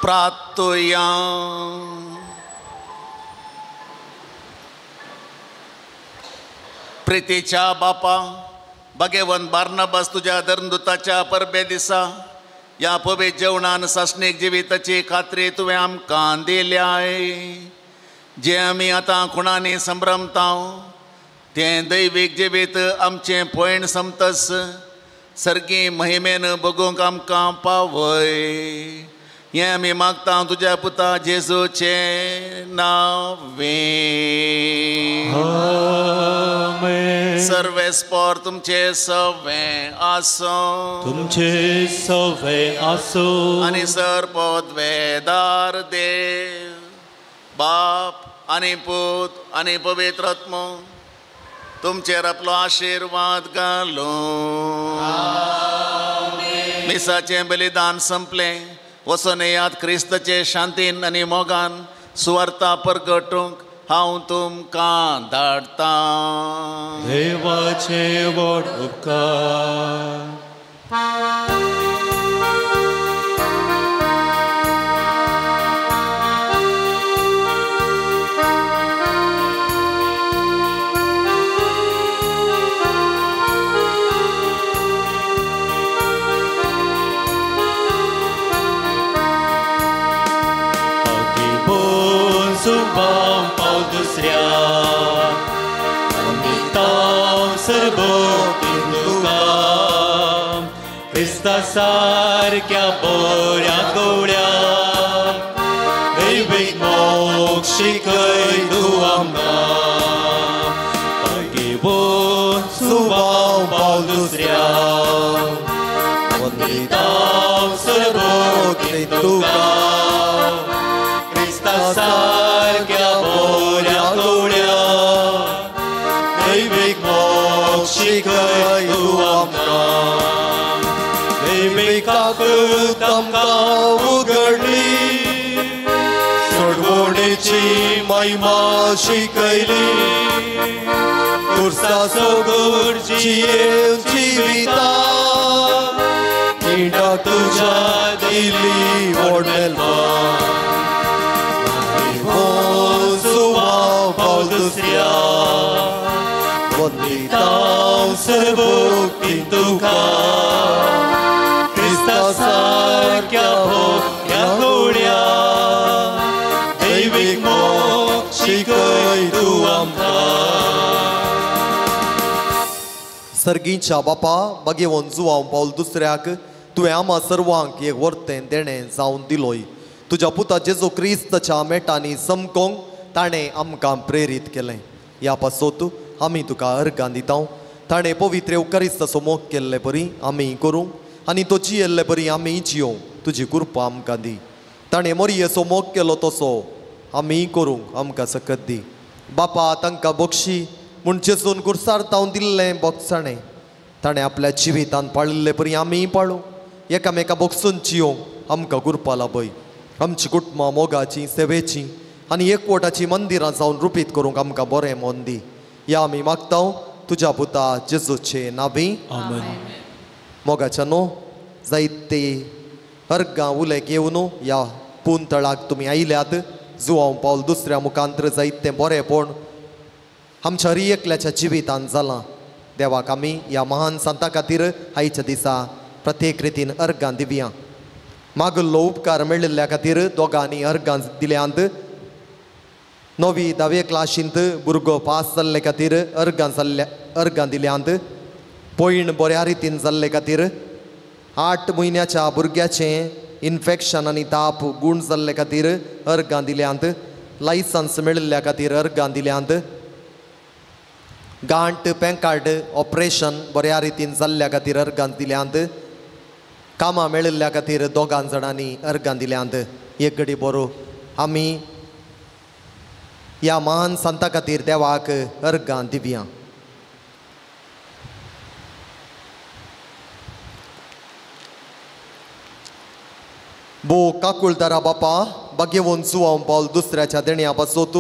प्रार्थया. प्रितीच्या बापा भगेवन बार्नबास तुझ्या धर्मदुताच्या परबे दिसा या पवित्र जेवणान सासणीक जिविताची खात्री तुवें आमकां दिल्याय. जे आमी आतां खुणांनी संभ्रमता तें दैवीक जिवीत आमचें पयण समतस सर्गी महिमेन बगूंक आमकां पावय. हें आमी मागता तुज्या पुता जेजूचे नांवें. सर्वेस्पर तुमचे सवे आसो, तुमचे सवे आसो. आनी सरपदवेदार देव बाप आनी पूत आनी पवित्र आत्मो तुमचेर आपलो आशीर्वाद घालो. मिसाचें बलिदान संपलें. वचून येयात क्रिस्ताचे शांतीन आनी मोगान सुवार्ता परगटूंक हांव तुमकां धाडटां. देवाचे व्हड उपकार. Subam pau dusria, Amitav serbotin dukam, Krista sarkya borya gauria, Deivik mokshikai duamna, Pagibun subam pau dusria, Amitav serbotin dukam, Krista sarkya borya gauria, Deivik mokshikai duamna, Deivik akultamka ugadli, सोडवणेची महिमा शिकयली, कुर्सा सोगोरची जिविता, निडा तुझ्या दिली वडमेलमान. Suva Paul Dusria, Vonditav servokin tuka, Krista sarkya borya gauria, Deivik mokshikai duamka. सर्गीच्या बापा भगेवन जुवांव पावल दुसऱ्याक तुवें आम्हा सर्वांक एक वर्तें देणें जावन दिलोय. तुज्या पुता जेजू क्रिस्ताच्या मेटांनी समकोंक ताणें आमकां प्रेरीत केलें. ह्या पासोत आमी तुका अर्गां दिता. ताणें पवित्र एवकारिस्ताचो मोग केल्ले परी आमी करूं आनी तो जियेल्ले परी आमी जियोंक तुजी कृपा आमकां दी. ताणें मोरयेचो मोग केलो तसो आमी करूंक आमकां सकत दी. बापा तांकां बक्षी म्हूण जेजून कुर्सार तावन दिल्लें बोगसाणें ताणें आपल्या जिवितांत पाळिल्ले परी आमी पाळूं. एकामेका बोगसून जियोंक आमकां कृपा लाभय. आमची कुटुंबां मोगाची सेवेची आनी एकवटाची मंदिरां जावन रुपीत करूंक आमकां बरें मोन दी. या आमी मागता तुज्या पुता जेजूचे नांवी. मोगाच्या न्हू जायते अर्गां उलें घेवन ह्या पुंतळाक तुमी आयल्यात. जुवांव पावल दुसऱ्या मुखांतर जायतें बरेंपण आमच्या हर एकल्याच्या जिवितांत जालां. देवाक आमी ह्या महान संता खातीर आयच्या दिसा प्रत्येक रितीन अर्गां दिवया. मागल्लो उपकार मेळिल्ल्या खातीर दोगांनी अर्गां दिल्यांत. 9वी 10वे क्लासींत भुरगो पास जाल्ले खातीर अर्गां दिल्यांत. पयण बऱ्या रितीन जाल्ले खातीर 8 म्हयन्याच्या भुरग्याचें इन्फेक्शन आनी ताप गूण जाल्ले खातीर अर्गां दिल्यांत. लायसन्स मेळिल्ल्या खातीर अर्गां दिल्यांत. गांठ पॅनकार्ड ऑपरेशन बऱ्या रितीन जाल्ल्या खातीर अर्गां दिल्यांत. कामां मेळिल्ल्या खातीर 2 जाणांनी अर्गां दिल्यांत. एक घडी बरो आमी ह्या महान संता खातीर देवाक अर्गां दिवया. भो काकुळदारा बापा भाग्यवन जुवांव पावल दुसऱ्याच्या देण्या पासोत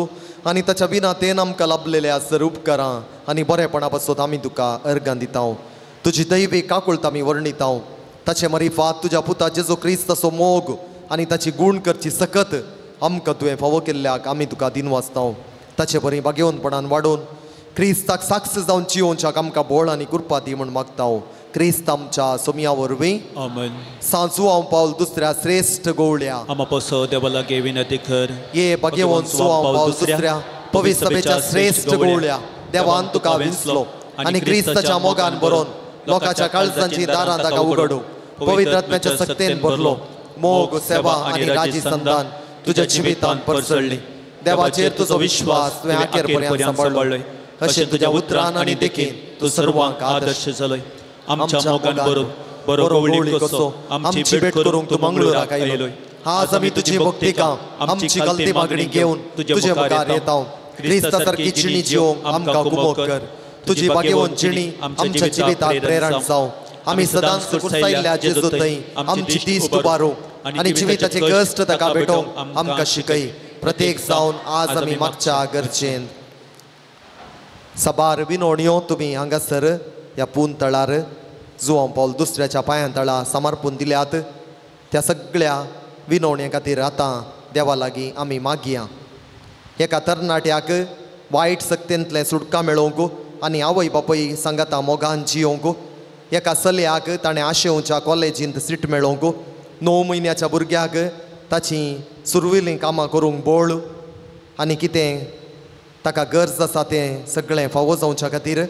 आनी ताच्या विनातेन आमकां लाभलेल्या सर उपकारां आनी बरेपणा पासोत आमी तुका अर्गां दिता. तुजी दैवी काकुळत आमी वर्णिता. ताचे मरिफात तुज्या पुता जेजू क्रिस्ताचो मोग आनी ताची गूण करची सकत आमकां तुवें फावो केल्ल्याक आमी तुका दिनवासता. ताचे बरी भाग्यवनपणान वाडोवन क्रिस्ताक साक्ष जावन जियोवच्याक आमकां बोळ आनी कृपा दी म्हूण मागता हांव क्रिस्त आमच्या सोम्या वरवीं Amen. सांजू हांव पावल दुसऱ्या श्रेष्ठ गवळ्या Amaposo देवाला विनंती कर ये भगवंत सो हांव पावल दुसऱ्या पवित्र सभेच्या श्रेष्ठ गवळ्या देवान तुका विंचलो आनी क्रिस्ताच्या मोगान बरोवन लोकांच्या काळजांची दारां ताका उगडू पवित्र आत्म्याच्या सक्तेन भरलो मोग सेवा आनी राजी संतान तुज्या जिवितांत परसळ्ळी देवाचेर तुजो विश्वास तुवें आखेर पर्यंत सांबाळ्ळो अशें तुज्या उतरान आनी देखीन तूं सर्वांक आदर्श जालोय आमच्या मोगान बरो गवळी कसो आमची भेट करूंक तूं मंगळुराक आयलोय आज आमी तुजी भक्तिका आमची गलती मागणी घेवन तुजे मुखार येता क्रिस्ता सारकी जिणी जिवंक आमकां कुमोग कर तुजी भाग्यवंत जिणी आमच्या जिवितांत प्रेरण जावं आमी सदांच कुर्सायिल्ल्या जेजू थंय आमची दीस तुबारूं आनी जिविताचे कश्ट ताका भेटोवंक आमकां शिकय प्रत्येक जावन आज आमी मागच्या गरजेन साबार विनवण्यो तुमी हांगासर ह्या पून तळार जुवां पावल दुसऱ्याच्या पांयां तळा समर्पून दिल्यात त्या सगळ्या विनवणे खातीर आतां देवा लागीं आमी मागया एका तरणाट्याक वायट सक्तेंतलें सुटका मेळोवंक आनी आवय बापूय सांगाता मोगान जियोवंक एका चलयाक ताणें आशेवच्या कॉलेजींत सीट मेळोवंक 9 म्हयन्याच्या भुरग्याक ताची सुरविलीं कामां करूंक बोळ आनी कितें ताका गरज आसा तें सगळें फावो जावच्या खातीर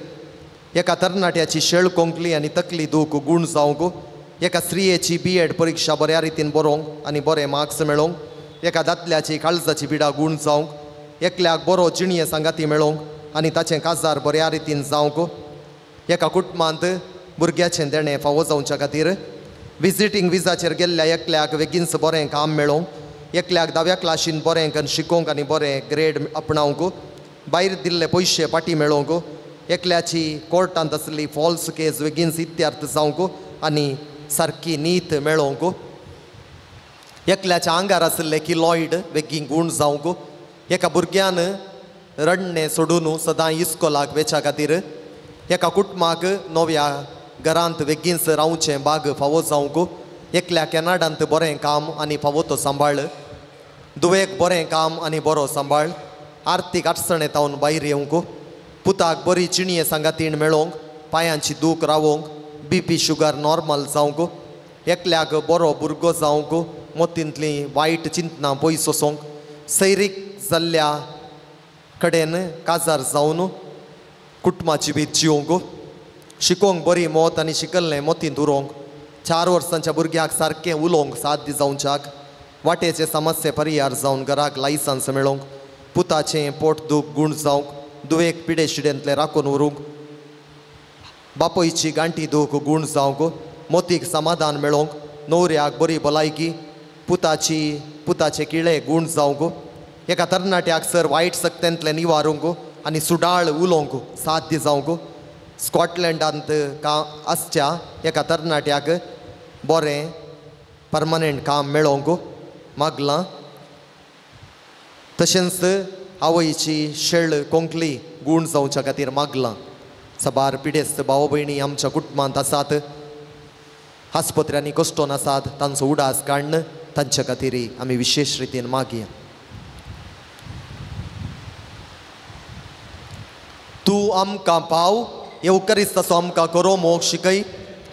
एका तरणाट्याची शेळ कोंकली आनी तकली दूख गूण जावंक एका स्त्रियेची B.Ed परीक्षा बऱ्या रितीन बरोवंक आनी बरे मार्क्स मेळोवंक एका दादल्याची काळजाची पिडा गूण जावंक एकल्याक बरो जिणये सांगाती मेळोवंक आनी ताचें काजार बऱ्या रितीन जावंक एका कुटुंबांत भुरग्याचें देणें फावो जावच्या खातीर विजिटींग विजाचेर गेल्ल्या एकल्याक बेगीनच बरें काम मेळोवंक एकल्याक 10व्या क्लासीन बरें करून शिकोवंक आनी बरें ग्रेड आपणावंक भायर दिल्ले पयशे पाटी मेळोवंक एकल्याची कोर्टांत आसली फॉल्स केस बेगीनच इत्यार्थ जावंक आनी सारकी नीत मेळोवंक एकल्याच्या आंगार आसले की लॉयड बेगीन गूण जावंक एका भुरग्यान रडणें सोडून सदां इस्कॉलाक वेच्या खातीर एका कुटुंबाक नव्या घरांत बेगीनच रावचें बाग फावो जावंक एकल्या कॅनडांत बरें काम आनी फावो तो सांबाळ दुवेक बरें काम आनी बरो सांबाळ आर्थीक अडचणेंतावन भायर येवंक पुताक बरी चिणये सांगातीण मेळोवंक पांयांची दूख रावोवंक BP शुगर नॉर्मल जावंक एकल्याक बरो भुरगो जावंक मोतींतलीं वायट चिंतनां पयस वचोवंक सैरीक जाल्ल्या कडेन काजार जावन कुटुंबाची बीत जियोवंक शिकोवंक बरी मोत आनी शिकल्लें मोतींत उरोवंक 4 वर्सांच्या भुरग्याक सारकें उलोवंक साध्य जावच्याक वाटेचे समस्ये परिहार जावन घराक लायसन्स मेळोवंक पुताचें पोटदूख गूण जावंक दुवेक पिडे शिडेंतले राखून व्हरूंक बापोयची गांठी दूख गूण जावंक मोतीक समाधान मेळोवंक न्हवऱ्याक बरी भलायकी पुताचे किळे गूण जावंक एका तरणाट्याक सर वायट सक्तेंतले निवारूंक आनी सुडाळ उलोवंक साध्य जावंक स्कॉटलँडांत आसच्या एका तरणाट्याक बरें परमनंट काम मेळोवंक मागलां तशेंच आवयची शेळ कोंकली गूण जावच्या खातीर मागलां साबार पिडेस्त भाव भयणी आमच्या कुटुंबांत आसात आस्पत्र्यांनी कश्टोन आसात तांचो उडास काडन तांचे खातीर आमी विशेष रितीन मागया तूं आमकां पाव येवकरिस्ताचो आमकां करो मोग शिकय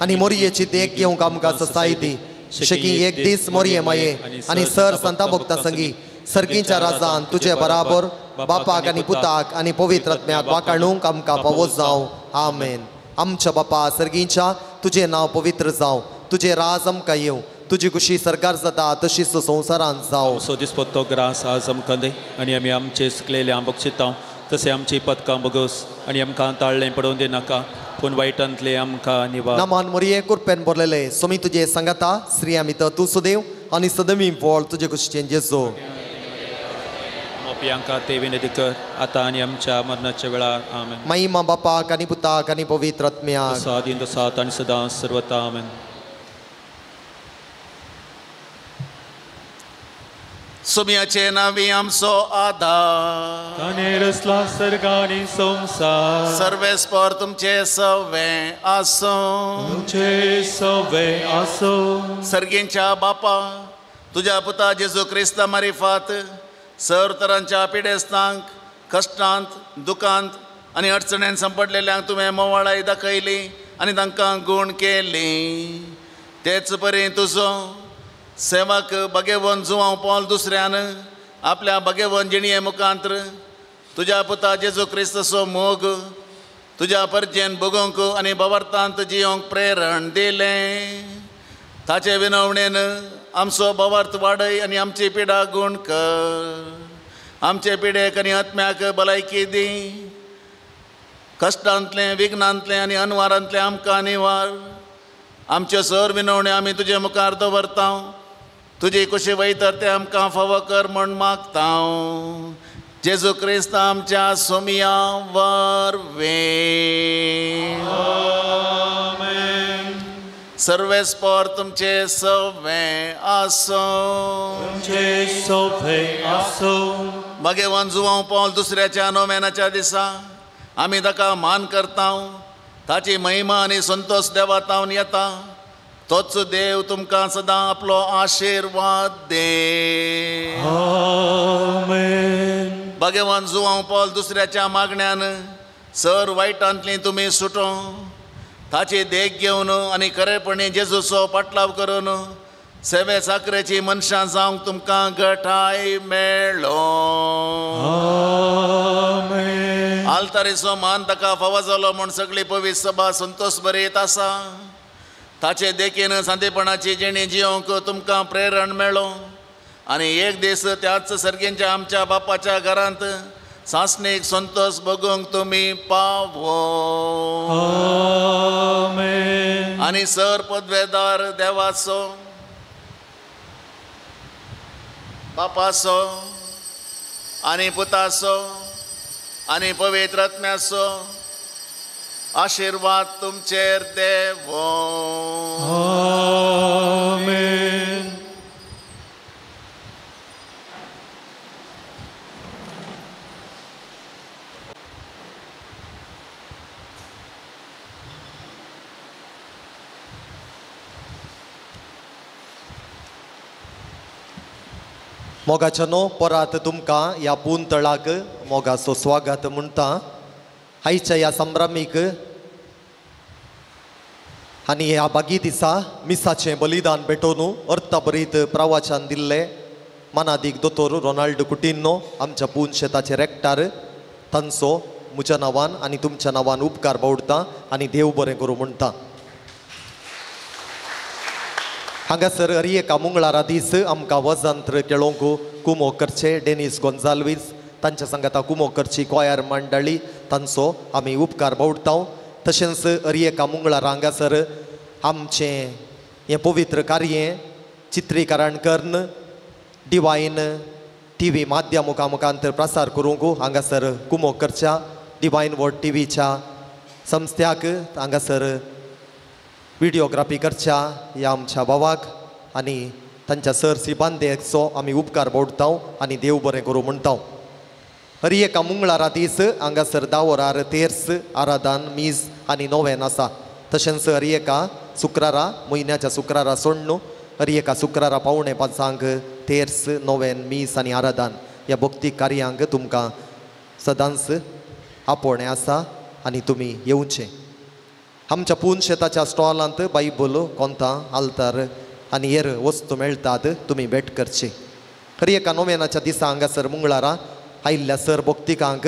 आनी मोरयेची देख घेवंक आमकां ससाय दी शेकी एक दीस मोरये माये आनी सर संता भक्ता संगी सर्गीच्या राजान तुजे बराबर बापाक आनी पुताक आनी पवित्र आत्म्याक वाखाणूंक आमकां फावो जावं आमेन आमच्या बापा सर्गीच्या तुजें नांव पवित्र जावं तुजें राज आमकां येवं तुजी खुशी सरकार जाता तशीच संवसारांत जावं सो दिसपट्टो ग्रास आज आमकां दी आनी आमी आमचे सुकलेले बक्षितांव तशें आमची पदकां बगोस आनी आमकां ताळ्ळें पडोवन दी नाका पूण वायटांतले आमकां निवार नामान मोरये कुरपेन बरलेले सोमी तुजे सांगाता श्री आमी तूं सुदेव आनी सदमी फळ तुजे कुशीचें जेजो मोपयांका ते विनंती कर आतां आनी आमच्या मरणाच्या वेळार आमेन महिमा बापाक आनी पुताक आनी पवित्र आत्म्याक साद सात आनी सदां सर्वता आमेन सुमयाचे नावी आमचो आधार ताणे रचला सर्गानी संसार सर्वेस्पर तुमचे सवे आसो तुमचे सवे आसो सर्गींच्या बापा तुझ्या पुता जेजू क्रिस्ता मारिफात सर तरांच्या पिडेस्तांक कश्टांत दुखांत आनी अडचणेन सांपडलेल्यांक तुवें मोवाळाय दाखयली आनी तांकां गूण केली. तेच परी तुजो सेवक भगेवन जुवांव पॉल दुसऱ्यान आपल्या भगेवन जिणये मुखांतर तुज्या पुता जेजू क्रिस्तचो मोग तुज्या परजेन भोगोंक आनी भवार्थांत जियोंक प्रेरण दिलें. ताचे विनवणेन आमचो भवार्थ वाडय आनी आमची पिडा गूण कर. आमचे पिडेक आनी आत्म्याक भलायकी दी. कश्टांतले विघ्नांतले आनी अनवारांतले आमकां निवार. आमचे सर विनवणे आमी तुजे मुखार दवरता. तुजी कशी वयतर ते आमकां फावो कर म्हण मागता. जेजू क्रिस्त आमच्या सोमिया वरवीं. सर्वेस्पर तुमचे सवे आसो. भगेवन जुवांव पॉल दुसऱ्याच्या नोवेनाच्या दिसा आमी ताका मान करता. ताची महिमा आनी संतोष देवातावन येता. तोच देव तुमकां सदां आपलो आशिर्वाद दे. भगेवन जुवांव पॉल दुसऱ्याच्या मागण्यान सर वायटांतली तुमी सुटो. ताची देख घेवन आनी खरेपणी जेजूचो पाटलाव करून सेवे साकरेची मनशां जावंक तुमकां घटाय मेळ्ळो. आल्तारीचो मान ताका फावो जालो म्हूण सगळी पवित्र सभा संतोष बरयत आसा. ताचे देखीन सांदेपणाची जिणी जियोंक तुमकां प्रेरण मेळ्ळो. आनी एक दीस त्याच सर्गेंच्या आमच्या बापाच्या घरांत सासणीक संतोष भोगूंक तुमी पावो. आनी सर पदवेदार देवाचो बापाचो आनी पुताचो आनी पवित्र आत्म्याचो आशिर्वाद तुमचेर देवो. मोगाचनो परत तुमकां ह्या पुंतळाक मोगाचो स्वागत म्हणटा. आयच्या ह्या संभ्रमीक आनी ह्या बागी दिसा मिसाचें बलिदान भेटोवन अर्थभरीत प्रवचन दिल्ले मानादीक दोतोर रोनाल्ड कुटिन्नो आमच्या पून शेताचे रेक्टार तांचो म्हज्या नांवान आनी तुमच्या नांवान उपकार बावडटा आनी देव बरें करूं म्हणटा. हांगासर एका मंगळारा दीस आमकां वजंत्र केळोंक कुमो करचे डेनिस गोंजाल्वीस तांच्या सांगाता कुमो करची कोयर मंडळी तांचो आमी उपकार बावडटा. तशेंच एका मंगळारा हांगासर आमचें हें पवित्र कार्य चित्रीकरण करून डिवायन TV माध्यम मुखांतर प्रसार करूंक हांगासर कुमो करच्या डिवायन वर्ड TVच्या संस्थ्याक हांगासर व्हिडिओग्राफी करच्या ह्या आमच्या भावाक आनी तांच्या सर सिबांदेचो आमी उपकार बावडटा आनी देव बरें करूं म्हणटा. एका मंगळारा दीस हांगासर 10 वरार तेर्स आराधन मीस आनी नोवेन आसा. तशेंच एका शुक्रारा म्हयन्याच्या शुक्रारा सोडून एका शुक्रारा 4:45 तेर्स नोवेन मीस आनी आराधन ह्या भक्तीक कार्यांक तुमकां सदांच आपोवणें आसा आनी तुमी येवचें. आमच्या पून शेताच्या स्टॉलांत बायबल कोंतां आल्तार आनी हेर वस्तू मेळटात तुमी भेट करचे. एका नोवेनाच्या दिसा हांगासर मंगळारा आयिल्ल्या सर भक्तिकांक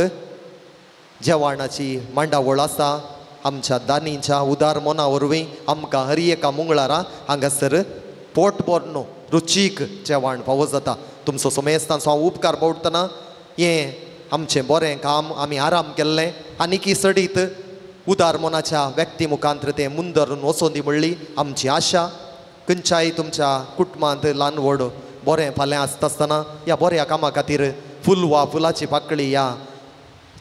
जेवणाची मांडावळ आसा. आमच्या दानीच्या उदार मना वरवीं आमकां एका मंगळारा हांगासर पोट भरनो रुचीक जेवण फावो जाता. तुमचो सोमेस्तांचो हांव उपकार बावडटना हें आमचें बरें काम आमी आराम केल्लें आनीक सडीत उदार मनाच्या व्यक्ती मुखांतर तें मुंदरून वचों दी म्हणली आमची आशा. खंयच्याय तुमच्या कुटुंबांत ल्हान व्हड बरें फाल्यां आसता आसतना ह्या बऱ्या कामा खातीर फूल वा फुलाची पाकळी ह्या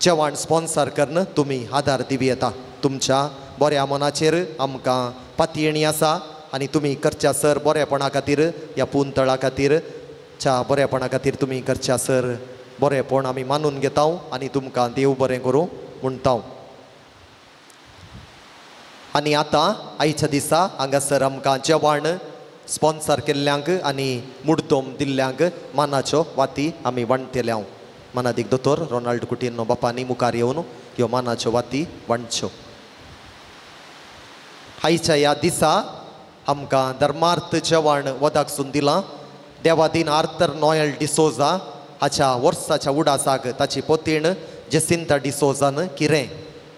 जेवण स्पॉन्सर करून तुमी आदार दिवी येता. तुमच्या बऱ्या मनाचेर आमकां पातयणी आसा आनी तुमी करच्या सर बरेपणा खातीर ह्या पुंतळा खातीर च्या बरेपणा खातीर तुमी करच्या सर बरेपण आमी मानून घेता आनी तुमकां देव बरें करूं म्हणटा. आनी आतां आयच्या दिसा हांगासर आमकां जेवण स्पॉन्सर केल्ल्यांक आनी मुर्तोम दिल्ल्यांक मानाच्यो वाती आमी वांटयल्या. मानादीक दोतोर रोनाल्ड कुटिन्नो बापानी मुखार येवन ह्यो मानाच्यो वाती वांटच्यो. आयच्या ह्या दिसा आमकां धर्मार्थ जेवण वदाकसून दिलां. देवादीन आर्थर नॉयल डिसोजा हाच्या वर्साच्या उडासाक ताची पोतीण जेसिंता डिसोजान किरें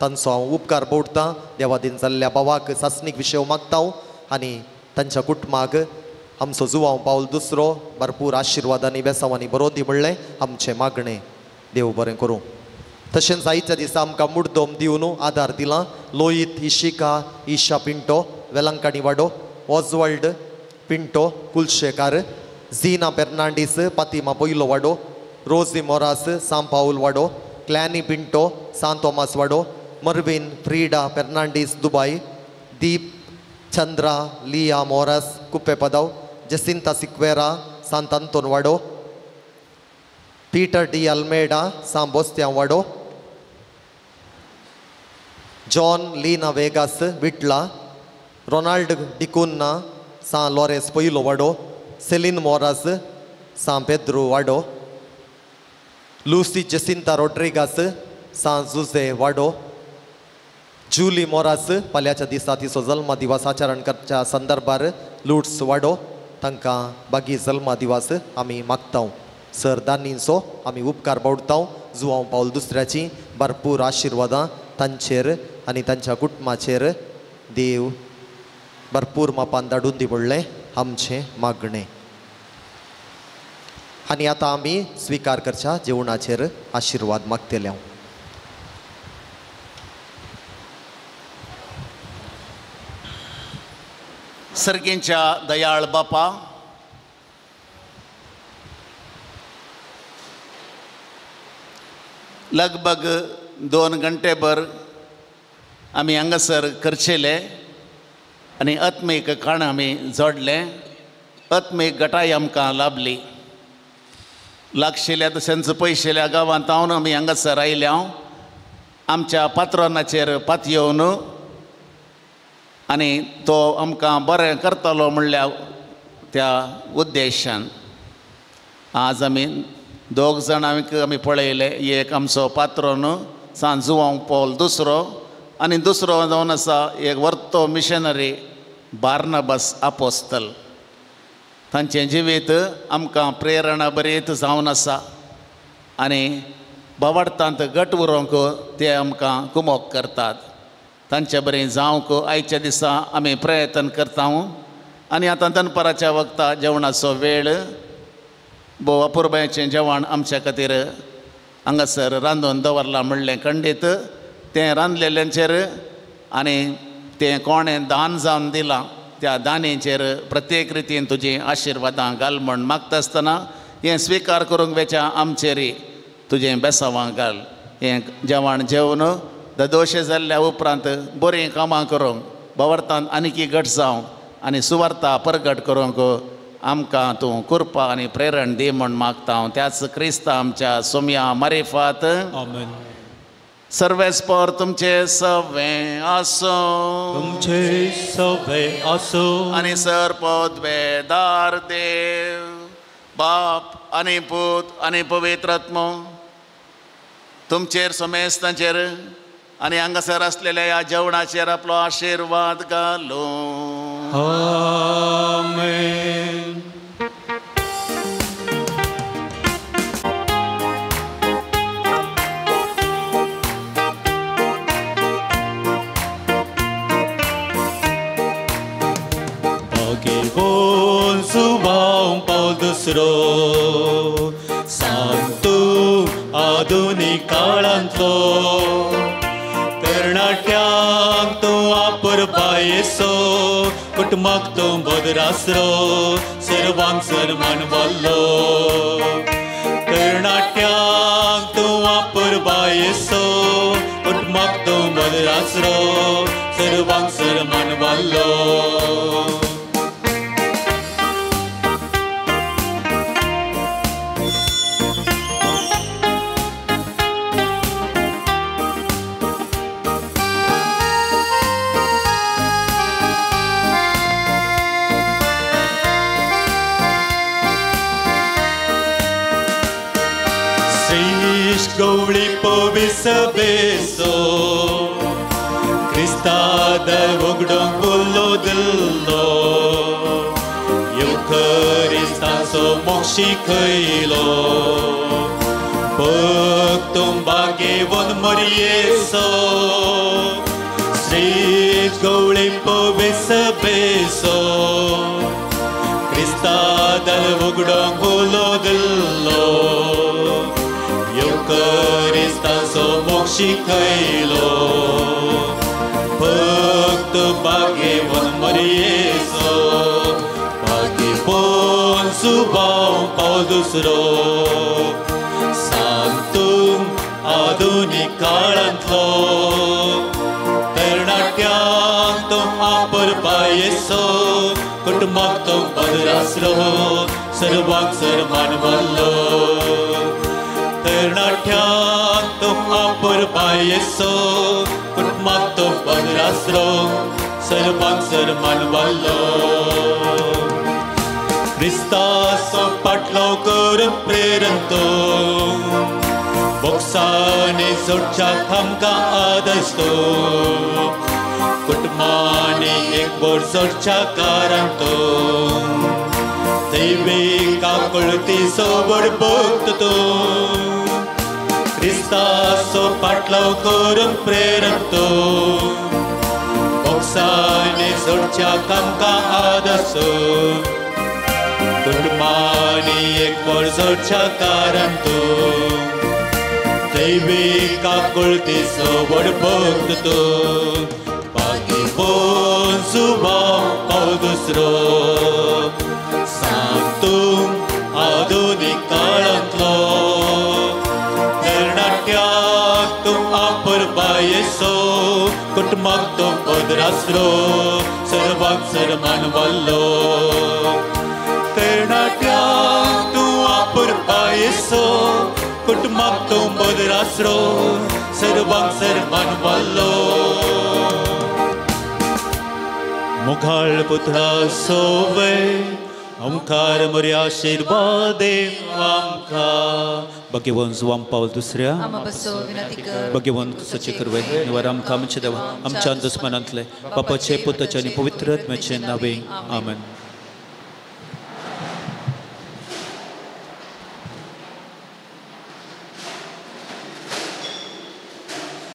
तांचो हांव उपकार बोडटां. देवादीन जाल्ल्या भावाक सासणीक विशय मागता आनी तांच्या कुटुंबाक आमचो जुवांव पावल दुसरो भरपूर आशिर्वादांनी बेसांवांनी बरोवन दी म्हणलें आमचें मागणें. देव बरें करूं. तशेंच आयच्या दिसा आमकां मुड्दोम दिवन आदार दिलां. लोहीत इशिका इशा पिंटो वेलंकाणी वाडो, ऑजवर्ल्ड पिंटो कुलशेकार, झीना फेर्नांडीस पातिमा पयलो वाडो, रोजी मोरास सांत पाऊल वाडो, क्लॅनी पिंटो सांत थॉमस वाडो, मर्विन फ्रीडा फेर्नांडीस दुबई, दीप चंद्रा लिया मोरास कुप्पे पदव, जसिंता सिक्वेरा सांत अंतोन वाडो, पीटर डी अल्मेडा सांत बोस्त्यां वाडो, John Leena Vegas विटला, Ronald D'Cunha सांत लॉरेस पयलो वाडो, सेलिन मोरास सांत पेद्रो वाडो, लुसी जसिंता रोड्रिगास सांत जुझे वाडो, जुली मोरास फाल्यांच्या दिसा तिचो जल्म दिवस आचरण करच्या संदर्भार लुट्स वाडो तांकां बागी जल्म दिवस आमी मागता. सर दानींचो आमी उपकार बावडता. जुवांव पावल दुसऱ्याची भरपूर आशिर्वादां तांचेर आनी तांच्या कुटुंबाचेर देव भरपूर मापान धाडून दी म्हणलें आमचें मागणें. आनी आतां आमी स्विकार करच्या जेवणाचेर आशिर्वाद मागतले. हांव सर्गेंच्या दयाळ बापा, लगभग 2 घंटेभर आमी हांगासर करचेले आनी आत्मीक खाण आमी जोडलें. आत्मीक गटाय आमकां लाभली. लागशिल्ल्या तशेंच पयशिल्ल्या गांवांत हांव आमी हांगासर आयल्या. आमच्या पात्रोनाचेर पात येवन आनी तो आमकां बरें करतलो म्हणल्या त्या उद्देशान आज आमी 2 जाणांक आमी पळयले. एक आमचो पात्रोन सांत जुवांव पावल दुसरो आनी दुसरो जावन आसा एक वर्तो मिशनरी बार्नबास आपोस्तल. तांचें जिवीत आमकां प्रेरणा बरीत जावन आसा आनी भवार्थांत घट उरोवंक ते आमकां कुमोक करतात. तांचे बरें जावंक आयच्या दिसा आमी प्रयत्न करता. आनी आतां दनपाराच्या वक्ता जेवणाचो वेळ. भोव अपुरबायेचें जेवण आमच्या खातीर हांगासर रांदून दवरलां म्हणलें खंडीत. तें रांदलेल्यांचेर आनी तें कोणें दान जावन दिलां त्या दानेचेर प्रत्येक रितीन तुजी आशिर्वादां घाल म्हण मागता आसतना हें स्विकार करूंक वेच्या आमचेरय तुजें बेसांवां घाल. हें जेवण जेवन दोशे जाल्ल्या उपरांत बरीं कामां करूंक भवार्थांत आनीकी घट जावं आनी सुवार्ता परगट करूंक आमकां तूं कृपा आनी प्रेरण दी म्हण मागता. त्याच क्रिस्ता आमच्या सोम्या मारिफात. आमेन. सर्वेस्पर तुमचे सवे आसो, तुमचे सवे आसो आनी सर्पोद्वेदार देव बाप आनी पूत आनी पवित्र आत्मो तुमचेर समेस्तांचेर आनी हांगासर आसलेल्या ह्या जेवणाचेर आपलो आशिर्वाद घालो. आमेन. Pagibon subang paudusro santo आधुनिक काळांतलो तरणाट्यांक तूं वापरपायेसो कुटुंबाक तूं बदरासरो सर्वांक सन्मान वाल्लो. तरणाट्यांक तूं वापरपायेसो कुटुंबाक तूं बदरासरो सर्वांक सन्मान वाल्लो. गवळी पविस बेसो 달 우그동 불러들러 유크리스탄소 몫이 그일로 복동박의 원머리에서 스트릿 고울림법 베서 크리스타달 우그동 불러들러 유크리스탄소 몫이 그일로 복동박의 원머리에서 본수바운 paulusro santum adunik karanto ternatyam apar payeso kutumaktam padrasro sarvang sarman vallo ternatyam apar payeso kutumaktam padrasro sarvang sarman vallo Christos patlaw kरून प्रेरणतो बोक्साने सोडच्या थांबका आदसतो कुटुंबाने एक बोर सोडच्या कारणतो दैविका कळती सोबड बघतो Christos patlaw करून प्रेरणतो बोक्साने सोडच्या थांबका आदसतो कुटुंबाने एक वर्षाच्या कारणतो दैविका कुळती सोबड बघतो बाकी पोन सुबा पाव दुसरो सांगतूम आधुनिक काळांतलो तरणाट्याक तुम आपर बायेसो कुटुंबाक तो पदरासरो सर्वांक सन्मान वाल्लो ternatyam tu apur payeso kutumak tu bodrasro sarvang sarman vallo mughal putra sove omkar murya आशीर्वादे आमका भगवान जुवाम पाऊल दुसऱ्या भगवान सचे करवे निवार आमका आमचे देवा आमच्या दुश्मनांतले पापाचे पुताचे आणि पवित्र आत्म्याचे नावे आमेन